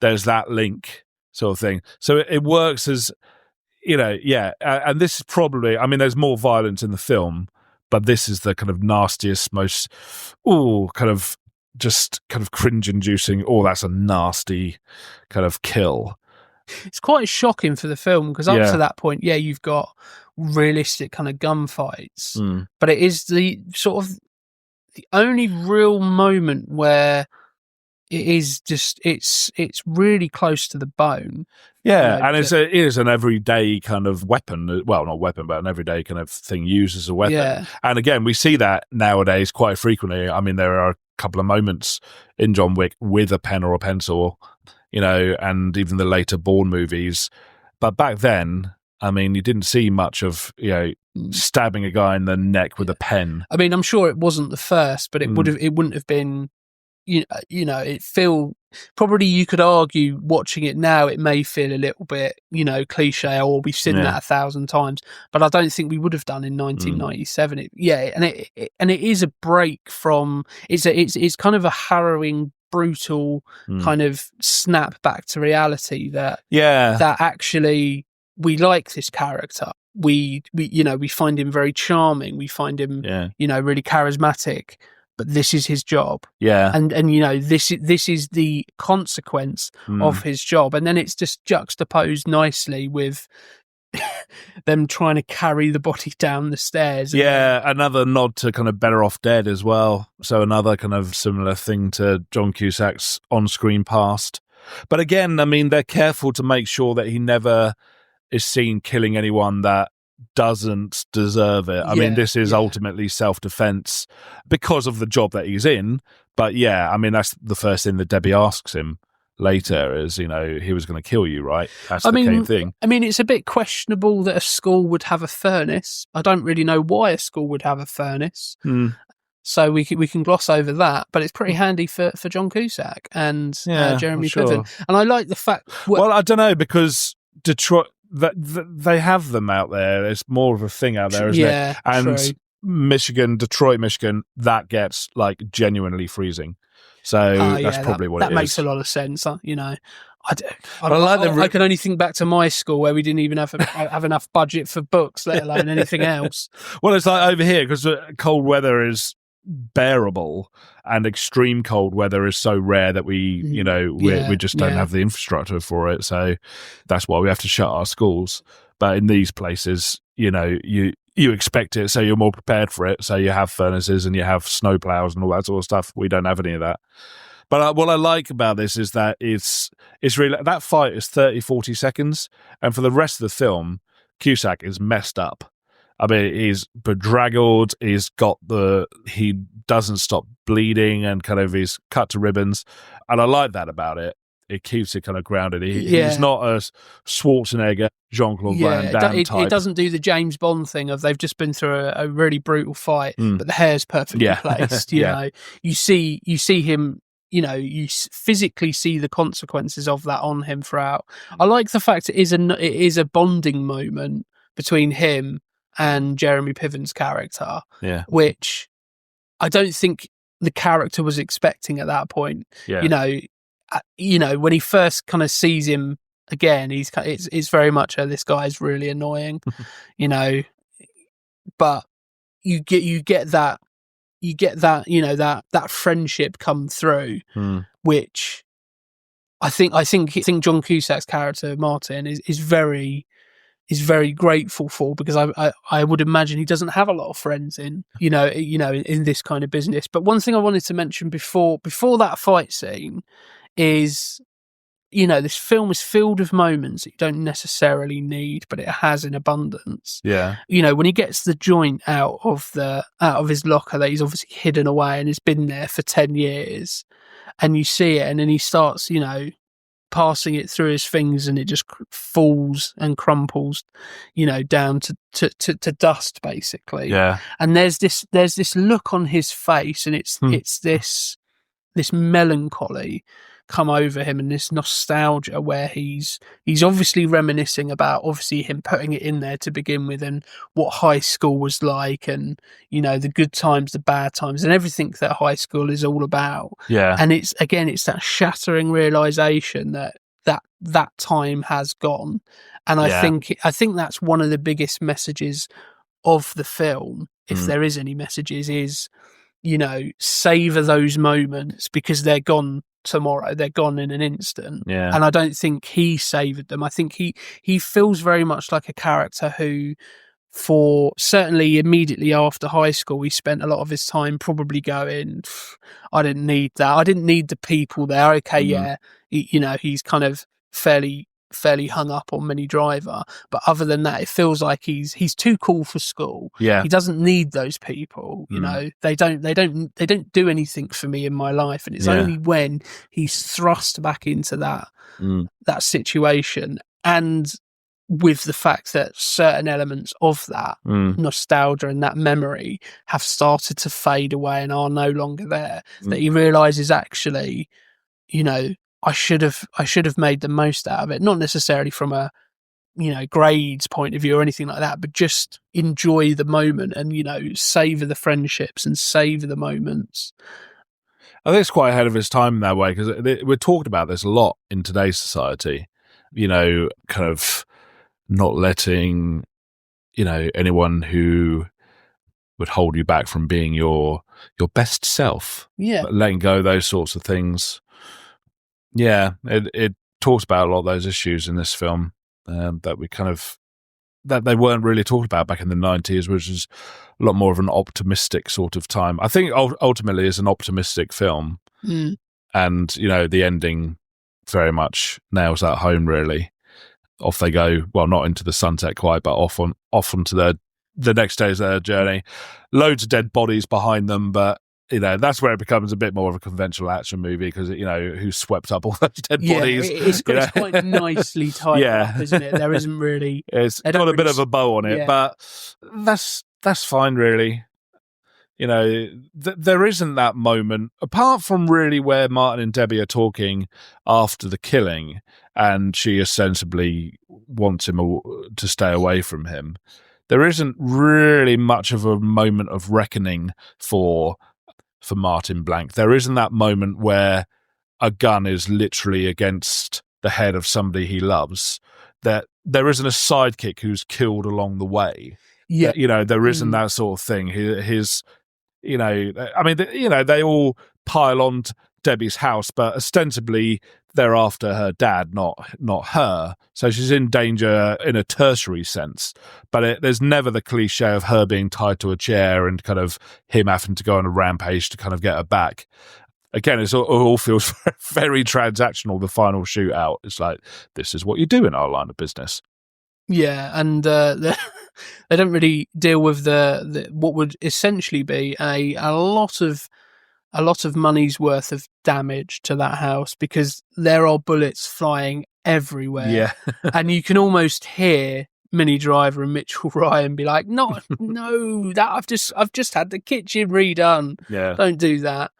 There's that link sort of thing. So it works as, and this is probably, there's more violence in the film, but this is the kind of nastiest, most, just cringe-inducing, that's a nasty kind of kill. It's quite shocking for the film because up to that point, you've got realistic kind of gunfights, but it is the sort of the only real moment where it is just it's really close to the bone. And it is an everyday kind of weapon. Well, not weapon, but an everyday kind of thing used as a weapon. Yeah. And again, we see that nowadays quite frequently. There are a couple of moments in John Wick with a pen or a pencil, and even the later Bourne movies. But back then, you didn't see much of, stabbing a guy in the neck with a pen. I'm sure it wasn't the first, but it wouldn't have been, it probably you could argue watching it now, it may feel a little bit, cliche, or we've seen that 1,000 times, but I don't think we would have done in 1997. And it is a break from, it's kind of a harrowing, brutal kind of snap back to reality that actually we like this character. We find him very charming. We find him, really charismatic. But this is his job. Yeah, and this is the consequence of his job. And then it's just juxtaposed nicely with them trying to carry the body down the stairs. Another nod to kind of Better Off Dead as well. So another kind of similar thing to John Cusack's on-screen past. But again, they're careful to make sure that he never is seen killing anyone that doesn't deserve it. I mean, this is ultimately self-defense because of the job that he's in. But yeah, I mean, that's the first thing that Debbie asks him later is, he was going to kill you, right? That's the main thing. I mean, it's a bit questionable that a school would have a furnace. I don't really know why a school would have a furnace. So we can gloss over that, but it's pretty handy for John Cusack and Jeremy Piven. And I like the fact... Well, I don't know, because Detroit, they have them out there. There's more of a thing out there, isn't it? And true. Detroit, Michigan, that gets like genuinely freezing. So that's probably what it is. That makes a lot of sense, I can only think back to my school where we didn't even have enough budget for books, let alone anything else. Well, it's like over here, because cold weather is bearable and extreme cold weather is so rare that we just don't have the infrastructure for it. So that's why we have to shut our schools. But in these places, you expect it, so you're more prepared for it. So you have furnaces and you have snow plows and all that sort of stuff. We don't have any of that. But what I like about this is that it's really, that fight is 30, 40 seconds. And for the rest of the film, Cusack is messed up. I mean, he's bedraggled. He doesn't stop bleeding and kind of he's cut to ribbons. And I like that about it. It keeps it kind of grounded. He's not a Schwarzenegger, Jean-Claude Van Damme type. It doesn't do the James Bond thing of they've just been through a really brutal fight, but the hair's perfectly placed. You know, you see him. You physically see the consequences of that on him throughout. I like the fact it is a bonding moment between him and Jeremy Piven's character, which I don't think the character was expecting at that point. When he first kind of sees him again, it's very much this guy's really annoying, but you get that that friendship come through, which I think John Cusack's character Martin is very grateful for, because I would imagine he doesn't have a lot of friends in this kind of business. But one thing I wanted to mention before that fight scene is, this film is filled with moments that you don't necessarily need, but it has in abundance. Yeah. When he gets the joint out of his locker that he's obviously hidden away and has been there for 10 years, and you see it, and then he starts, passing it through his fingers, and it just falls and crumples, down to dust, basically. Yeah. And there's this look on his face, and it's this melancholy come over him, and this nostalgia where he's obviously reminiscing about him putting it in there to begin with, and what high school was like, and the good times, the bad times, and everything that high school is all about. Yeah. And it's that shattering realization that time has gone. And I think that's one of the biggest messages of the film, if there is any messages, is savor those moments, because they're gone tomorrow, they're gone in an instant. Yeah. And I don't think he savored them. I think he feels very much like a character who, for certainly immediately after high school, he spent a lot of his time probably going, I didn't need that, I didn't need the people there. Okay, he's kind of fairly hung up on Minnie Driver, but other than that, it feels like he's too cool for school. Yeah, he doesn't need those people. They don't do anything for me in my life, and it's only when he's thrust back into that situation, and with the fact that certain elements of that nostalgia and that memory have started to fade away and are no longer there, that he realizes, actually, I should have made the most out of it, not necessarily from a grades point of view or anything like that, but just enjoy the moment and savor the friendships and savor the moments. I think it's quite ahead of his time in that way, because we're talking about this a lot in today's society, kind of not letting anyone who would hold you back from being your best self, letting go of those sorts of things. Yeah, it talks about a lot of those issues in this film that they weren't really talked about back in the 90s, which is a lot more of an optimistic sort of time. I think ultimately it's an optimistic film, and the ending very much nails that home, really. off they go. Well, not into the sunset quite, but off onto the next day's journey. Loads of dead bodies behind them, but that's where it becomes a bit more of a conventional action movie because who swept up all those dead bodies. It's quite nicely tied up, isn't it? There isn't really. It's got a bit of a bow on it, but that's fine, really. There isn't that moment apart from really where Martin and Debbie are talking after the killing, and she ostensibly wants him to stay away from him. There isn't really much of a moment of reckoning for Martin Blank. There isn't that moment where a gun is literally against the head of somebody he loves. That there isn't a sidekick who's killed along the way. Yeah, there isn't that sort of thing. They all pile on Debbie's house, but ostensibly they're after her dad, not her. So she's in danger in a tertiary sense. But there's never the cliche of her being tied to a chair and kind of him having to go on a rampage to kind of get her back. Again, it all feels very transactional, the final shootout. It's like, this is what you do in our line of business. Yeah, and they don't really deal with the what would essentially be a lot of money's worth of damage to that house because there are bullets flying everywhere. Yeah, and you can almost hear Minnie Driver and Mitchell Ryan be like, "No, that I've just had the kitchen redone. Yeah, don't do that."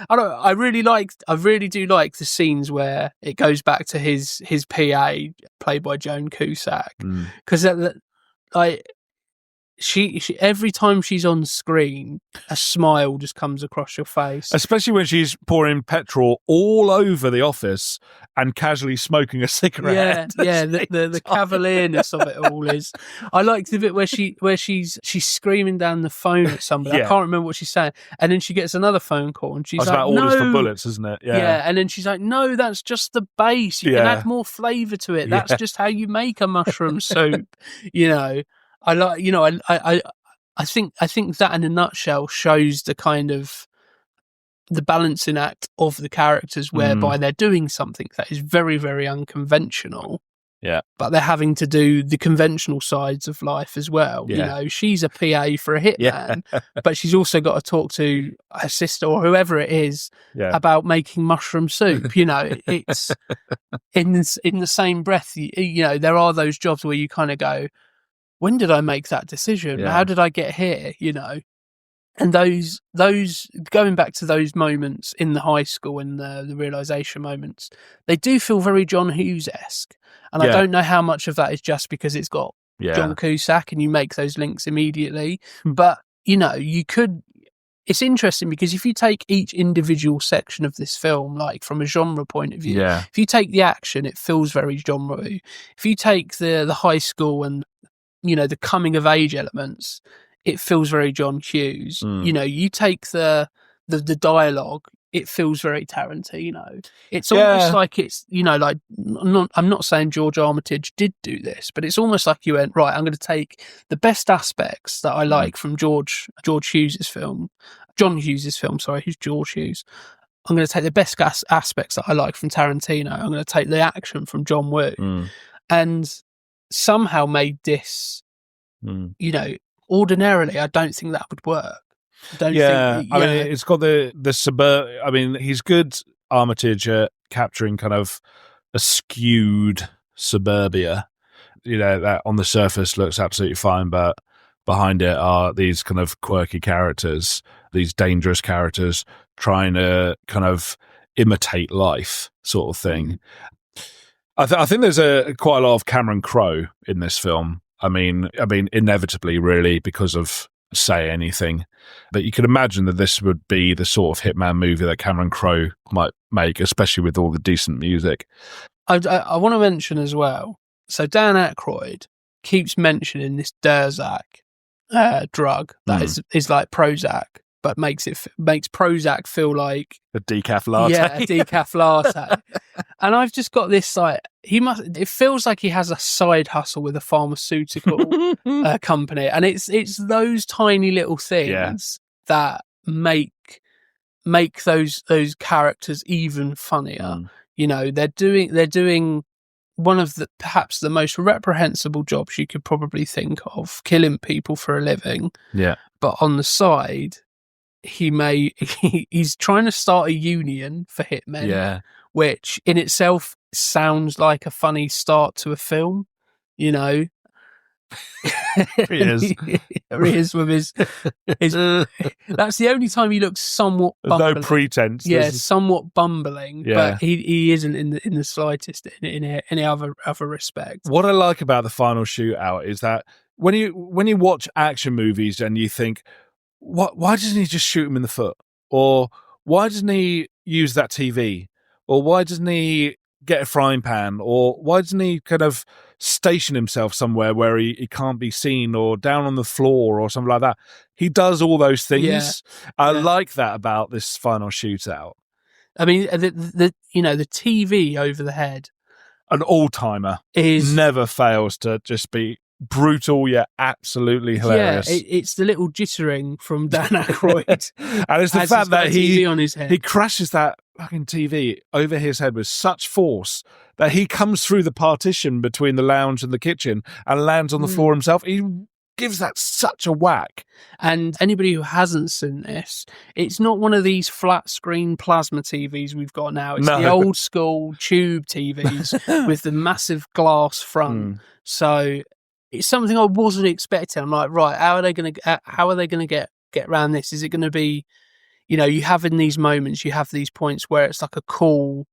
I really do like the scenes where it goes back to his PA played by John Cusack because she every time she's on screen, a smile just comes across your face. Especially when she's pouring petrol all over the office and casually smoking a cigarette. Yeah, the cavalierness of it all is. I like the bit where she's screaming down the phone at somebody. I can't remember what she's saying, and then she gets another phone call and she's like, about orders "No, for bullets, isn't it?" Yeah, and then she's like, "No, that's just the base. You can add more flavour to it. That's just how you make a mushroom soup." I like, I think that in a nutshell shows the kind of the balancing act of the characters whereby they're doing something that is very, very unconventional. Yeah. But they're having to do the conventional sides of life as well. Yeah. She's a PA for a hitman, but she's also got to talk to her sister or whoever it is about making mushroom soup. It's in the same breath, there are those jobs where you kind of go, when did I make that decision? Yeah. How did I get here? And those going back to those moments in the high school and the realization moments, they do feel very John Hughes-esque. And I don't know how much of that is just because it's got John Cusack and you make those links immediately. But, you could. It's interesting because if you take each individual section of this film, like from a genre point of view, if you take the action, it feels very genre. If you take the high school and the coming of age elements, it feels very John Hughes. You take the dialogue, it feels very Tarantino. It's almost like it's, I'm not saying George Armitage did do this, but it's almost like you went, right, I'm going to take the best aspects that I like from John Hughes' film, sorry, who's George Hughes. I'm going to take the best aspects that I like from Tarantino. I'm going to take the action from John Woo. And somehow made this, ordinarily, I don't think that would work. I mean, it's got the suburb. I mean, he's good, Armitage, at capturing kind of a skewed suburbia. That on the surface looks absolutely fine, but behind it are these kind of quirky characters, these dangerous characters trying to kind of imitate life, sort of thing. I think there's quite a lot of Cameron Crowe in this film. I mean, inevitably, really, because of Say Anything. But you could imagine that this would be the sort of hitman movie that Cameron Crowe might make, especially with all the decent music. I want to mention as well. So Dan Aykroyd keeps mentioning this Durzac drug that is like Prozac, but makes Prozac feel like a decaf latte. Yeah, a decaf latte. And I've just got this it feels like he has a side hustle with a pharmaceutical company. And it's those tiny little things that make those characters even funnier. They're doing one of the perhaps the most reprehensible jobs you could probably think of, killing people for a living. Yeah. But on the side, he's trying to start a union for hitmen. Yeah. Which in itself sounds like a funny start to a film, you know. He is. He is with his that's the only time he looks somewhat bumbling. No pretense. Yeah, somewhat bumbling, Yeah. but he isn't in the slightest in any other respect. What I like about the final shootout is that when you watch action movies and you think, why doesn't he just shoot him in the foot? Or why doesn't he use that TV? Or why doesn't he get a frying pan? Or why doesn't he kind of station himself somewhere where he can't be seen, or down on the floor or something like that? He does all those things. Yeah. I like that about this final shootout. I mean, the TV over the head, An all-timer, is never fails to just be brutal yet absolutely hilarious. Yeah, it's the little jittering from Dan Aykroyd. And it's the fact that TV on his head. he crashes that fucking TV over his head with such force that he comes through the partition between the lounge and the kitchen and lands on the floor himself. He gives that such a whack. And anybody who hasn't seen this, it's not one of these flat screen plasma TVs we've got now. It's the old school tube TVs with the massive glass front. So it's something I wasn't expecting. I'm like, right, how are they going to get around this? Is it going to be, you have in these moments, you have these points where it's like a cool,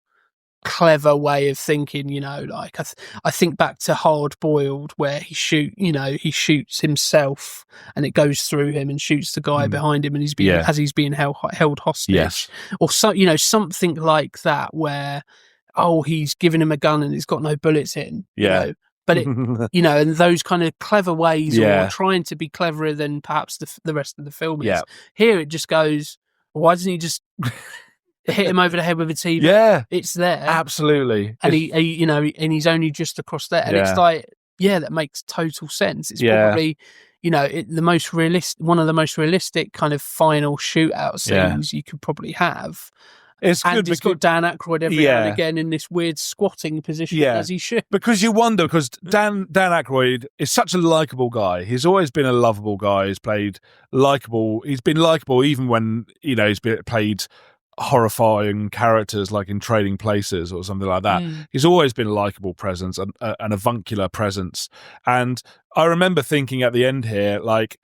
clever way of thinking, like I think back to Hard Boiled, where he shoots himself and it goes through him and shoots the guy behind him, and he's being held hostage. Yes. Or something like that, where he's giving him a gun and it's got no bullets in. But it, and those kind of clever ways, or trying to be cleverer than perhaps the rest of the film is. Here it just goes, why doesn't he just hit him over the head with a TV? Yeah, it's there, absolutely. And and he's only just across there, and it's like, that makes total sense. It's probably, the most realistic, one of the most realistic kind of final shootout scenes you could probably have. It's and good it's got Dan Aykroyd every now and again in this weird squatting position as he should. Because you wonder, because Dan Aykroyd is such a likeable guy. He's always been a lovable guy. He's played likable. He's been likable even when, he's played horrifying characters like in Trading Places or something like that. He's always been a likable presence and an avuncular presence. And I remember thinking at the end here, like,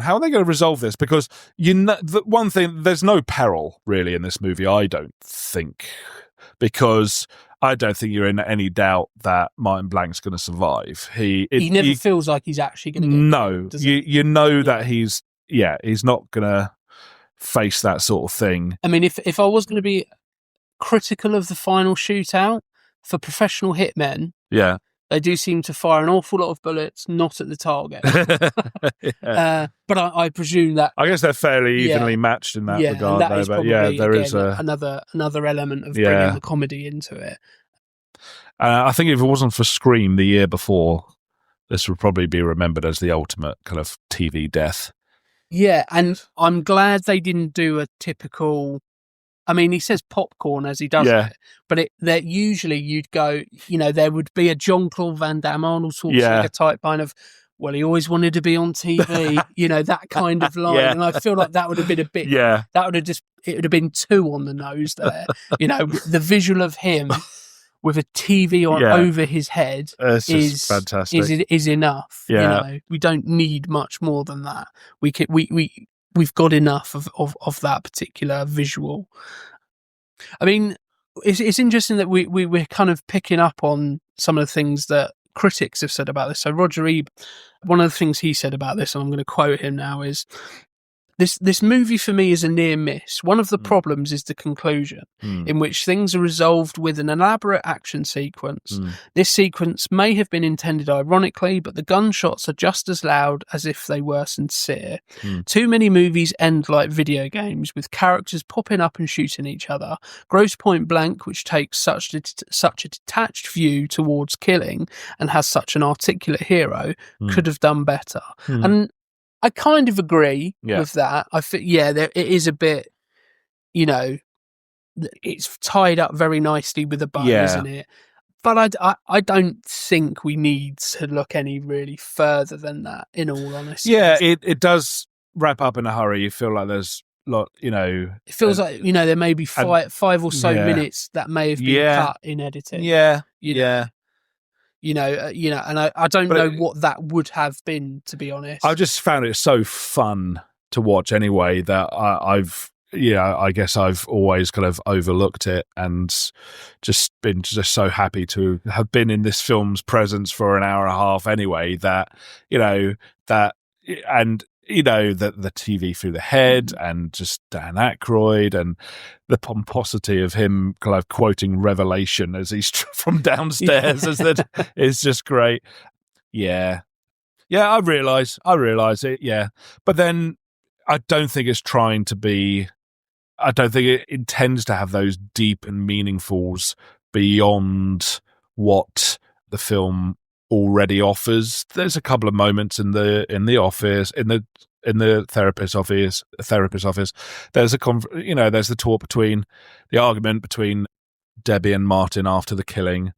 how are they going to resolve this? Because the one thing, there's no peril really in this movie, I don't think, because I don't think you're in any doubt that Martin Blank's going to survive. He never feels like he's actually going to. No, you know that he's not going to face that sort of thing. I mean, if I was going to be critical of the final shootout, for professional hitmen, they do seem to fire an awful lot of bullets, not at the target. But I presume that, I guess they're fairly evenly matched in that regard. And that is probably, there is another element of bringing the comedy into it. I think if it wasn't for Scream the year before, this would probably be remembered as the ultimate kind of TV death. Yeah, and I'm glad they didn't do a typical. I mean, he says popcorn as he does it, but that usually you'd go, there would be a Jean-Claude Van Damme, Arnold Schwarzenegger type kind of, well, he always wanted to be on TV, that kind of line. And I feel like that would have been a bit, that would have it would have been too on the nose there. The visual of him with a TV on over his head is fantastic. Is enough. We don't need much more than that. We've got enough of that particular visual. I mean, it's interesting that we're kind of picking up on some of the things that critics have said about this. So Roger Ebert, one of the things he said about this, and I'm going to quote him now, is This movie for me is a near miss. One of the problems is the conclusion, in which things are resolved with an elaborate action sequence. This sequence may have been intended ironically, but the gunshots are just as loud as if they were sincere. Too many movies end like video games, with characters popping up and shooting each other. Grosse Pointe Blank, which takes such a detached view towards killing and has such an articulate hero, could have done better. And I kind of agree with that. I think, it is a bit, it's tied up very nicely with a bow, isn't it? But I don't think we need to look any really further than that, in all honesty. Yeah, it does wrap up in a hurry. You feel like there's a lot, It feels like, there may be five or so yeah. minutes that may have been cut in editing. Yeah, and I don't know what that would have been, to be honest. I just found it so fun to watch anyway that I guess I've always kind of overlooked it and just been just so happy to have been in this film's presence for an hour and a half anyway, that the TV through the head and just Dan Aykroyd and the pomposity of him kind of quoting Revelation as he's from downstairs is just great. Yeah, I realise it. Yeah, but then I don't think it's trying to be. I don't think it intends to have those deep and meaningfuls beyond what the film already offers. There's a couple of moments in the office, in the therapist's office. There's there's the argument between Debbie and Martin after the killing.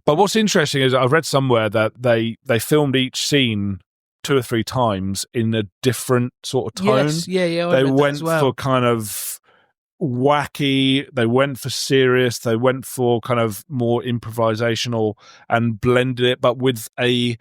But what's interesting is I've read somewhere that they filmed each scene 2 or 3 times in a different sort of tone. Yes, yeah. They went for kind of wacky, they went for serious, they went for kind of more improvisational and blended it, but with a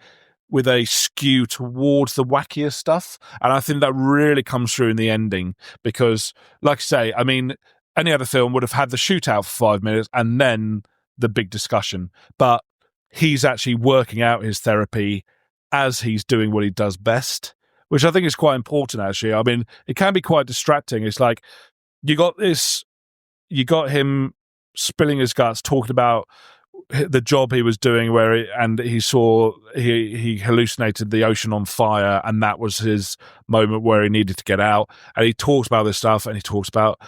skew towards the wackier stuff. And I think that really comes through in the ending because, like I say, I mean, any other film would have had the shootout for 5 minutes and then the big discussion. But he's actually working out his therapy as he's doing what he does best, which I think is quite important, actually. I mean, it can be quite distracting. It's like, you got him spilling his guts, talking about the job he was doing he hallucinated the ocean on fire, and that was his moment where he needed to get out. And he talks about this stuff, and he talks about,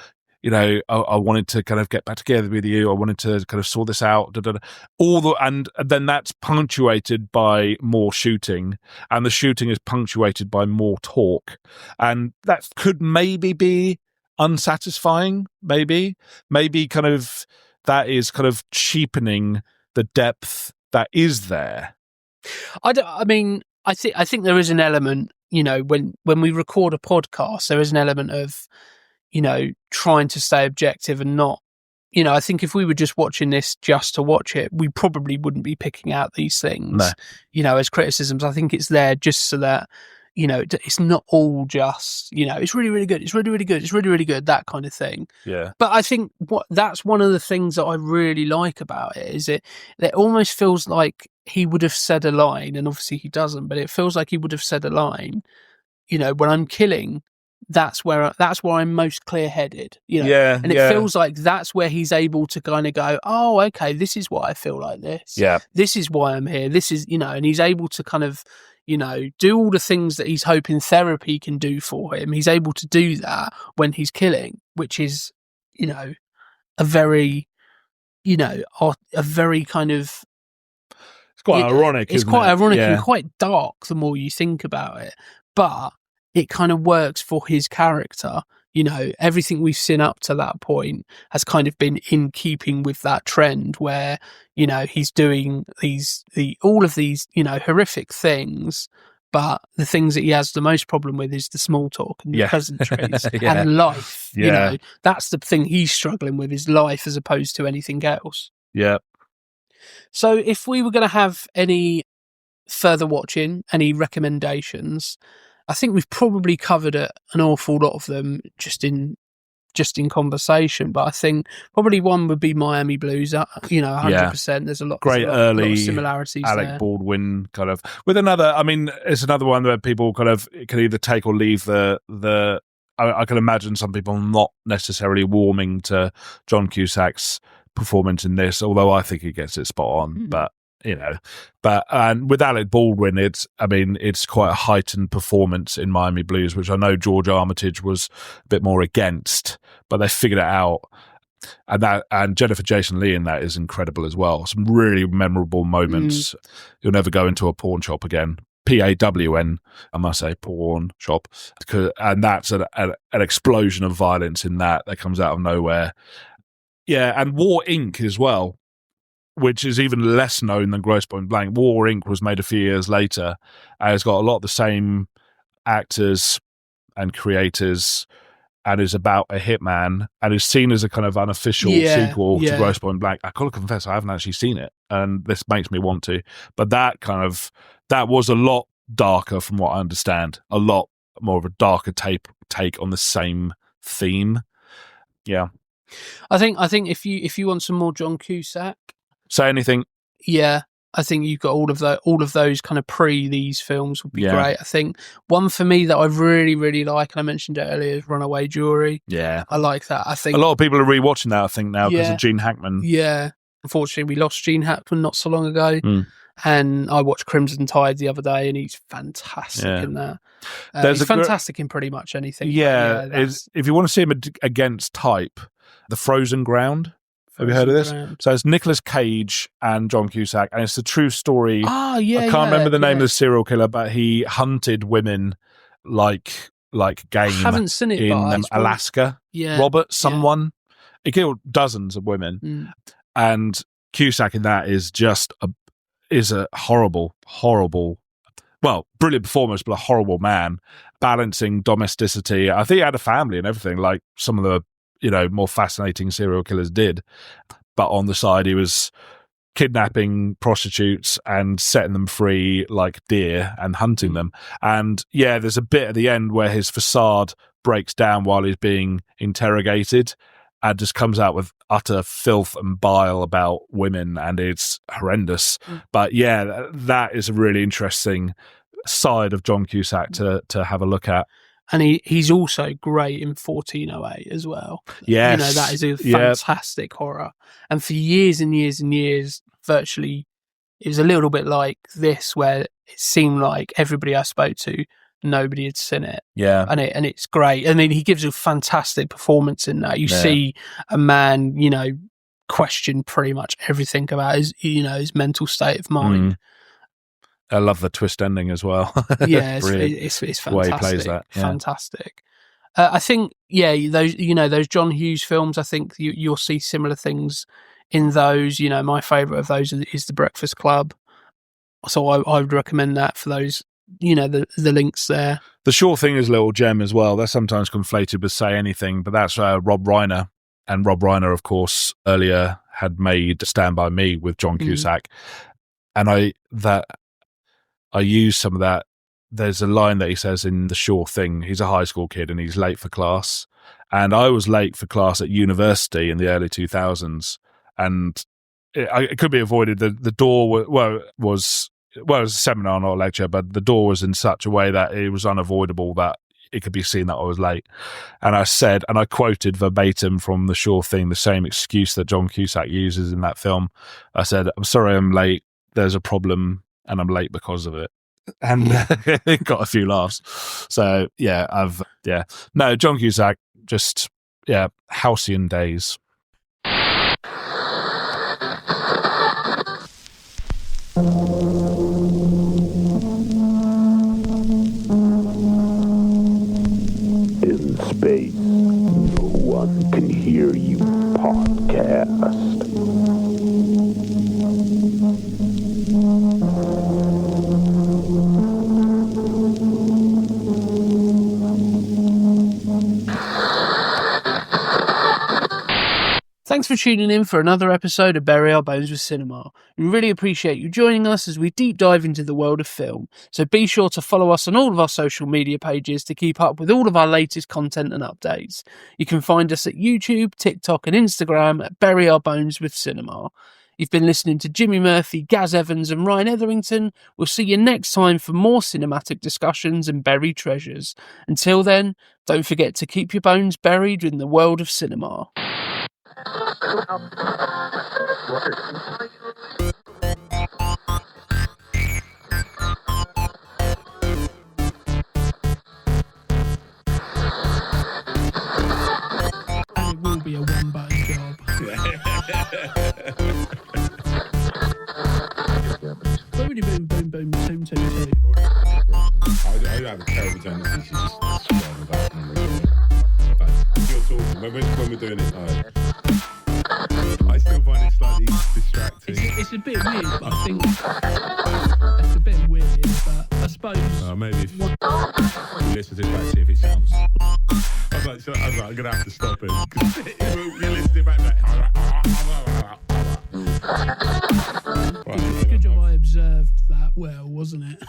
I wanted to kind of get back together with you. I wanted to kind of sort this out. And then that's punctuated by more shooting, and the shooting is punctuated by more talk, and that could maybe be unsatisfying, maybe kind of that is kind of cheapening the depth that is there. I think there is an element, when we record a podcast, there is an element of, trying to stay objective and not, I think if we were just watching this just to watch it, we probably wouldn't be picking out these things, as criticisms. I think it's there just so that, it's not all just, it's really, really good. It's really, really good. It's really, really good. That kind of thing. Yeah. But I think that's one of the things that I really like about it is it almost feels like he would have said a line, and obviously he doesn't, but it feels like he would have said a line, when I'm killing, that's where I'm most clear-headed, Yeah. And it feels like that's where he's able to kind of go, oh, okay, this is why I feel like this. Yeah. This is why I'm here. This is, and he's able to kind of, do all the things that he's hoping therapy can do for him. He's able to do that when he's killing, which is, a very kind of... It's quite ironic, It's quite ironic and quite dark the more you think about it. But it kind of works for his character. Everything we've seen up to that point has kind of been in keeping with that trend where, he's doing all of these, horrific things, but the things that he has the most problem with is the small talk and the pleasantries and life. That's the thing he's struggling with, is life as opposed to anything else. Yeah. So if we were going to have any further watching, any recommendations, I think we've probably covered an awful lot of them just in conversation, but I think probably one would be Miami Blues. 100%. There's a lot of similarities. Alec Baldwin kind of with another. I mean, it's another one where people kind of can either take or leave the. I can imagine some people not necessarily warming to John Cusack's performance in this, although I think he gets it spot on. But and with Alec Baldwin, it's quite a heightened performance in Miami Blues, which I know George Armitage was a bit more against, but they figured it out. And Jennifer Jason Leigh in that is incredible as well. Some really memorable moments. You'll never go into a pawn shop again. PAWN, I must say, pawn shop, and that's an explosion of violence in that comes out of nowhere. Yeah, and War Inc. as well. which is even less known than Grosse Pointe Blank. War Inc. was made a few years later, and it's got a lot of the same actors and creators, and is about a hitman, and is seen as a kind of unofficial sequel to Grosse Pointe Blank. I gotta confess, I haven't actually seen it, and this makes me want to. But that was a lot darker, from what I understand. A lot more of a darker take on the same theme. Yeah, I think if you want some more John Cusack, say anything. Yeah, I think you've got all of those kind of these films would be great. I think one for me that I really, really like, and I mentioned it earlier, is Runaway Jury. Yeah. I like that. I think a lot of people are rewatching that, I think, now because of Gene Hackman. Yeah. Unfortunately, we lost Gene Hackman not so long ago. And I watched Crimson Tide the other day, and he's fantastic in that. He's fantastic in pretty much anything. Yeah. If you want to see him against type, The Frozen Ground. Have you heard of this? So it's Nicolas Cage and John Cusack, and it's a true story. I can't remember the name of the serial killer, but he hunted women like game. I haven't seen it in Alaska. Yeah, Robert, someone. He killed dozens of women, and Cusack in that is just a horrible. Well, brilliant performance, but a horrible man balancing domesticity. I think he had a family and everything, like some of the more fascinating serial killers did. But on the side, he was kidnapping prostitutes and setting them free like deer and hunting them. And yeah, there's a bit at the end where his facade breaks down while he's being interrogated and just comes out with utter filth and bile about women, and it's horrendous. But yeah, that is a really interesting side of John Cusack to have a look at. And he's also great in 1408 as well. Yes. That is a fantastic horror. And for years and years and years, virtually, it was a little bit like this, where it seemed like everybody I spoke to, nobody had seen it. Yeah. And it's great. I mean, he gives a fantastic performance in that. You see a man, question pretty much everything about his mental state of mind. I love the twist ending as well. Yeah, it's fantastic. The way he plays that. Yeah. Fantastic. I think, those John Hughes films, I think you'll see similar things in those. My favourite of those is The Breakfast Club. So I would recommend that for those, the links there. The Sure Thing is a little gem as well. They're sometimes conflated with Say Anything, but that's Rob Reiner. And Rob Reiner, of course, earlier had made Stand By Me with John Cusack. And I use some of that. There's a line that he says in The Sure Thing. He's a high school kid and he's late for class. And I was late for class at university in the early 2000s. And it could be avoided. The door was a seminar, not a lecture, but the door was in such a way that it was unavoidable that it could be seen that I was late. And I said, and I quoted verbatim from The Sure Thing, the same excuse that John Cusack uses in that film. I said, "I'm sorry I'm late. There's a problem. And I'm late because of it." And it got a few laughs. So, No, John Cusack, just, halcyon days. In space, no one can hear you podcast. Thanks for tuning in for another episode of Bury Our Bones with Cinema. We really appreciate you joining us as we deep dive into the world of film. So be sure to follow us on all of our social media pages to keep up with all of our latest content and updates. You can find us at YouTube, TikTok and Instagram at Bury Our Bones with Cinema. You've been listening to Jimmy Murphy, Gaz Evans and Ryan Etherington. We'll see you next time for more cinematic discussions and buried treasures. Until then, don't forget to keep your bones buried in the world of cinema. And it will be a one-button job. Boom, boom, boom, boom, boom, boom, boom. I have a terrible tendency to just scroll about and like, if you're talking, when we're doing it, I still find it slightly distracting. it's a bit weird, but I think it's a bit weird, but I suppose... maybe if you listen to it back, see if it sounds... I was like, I'm going to have to stop it. You listen to it back, Good job I observed that well, wasn't it?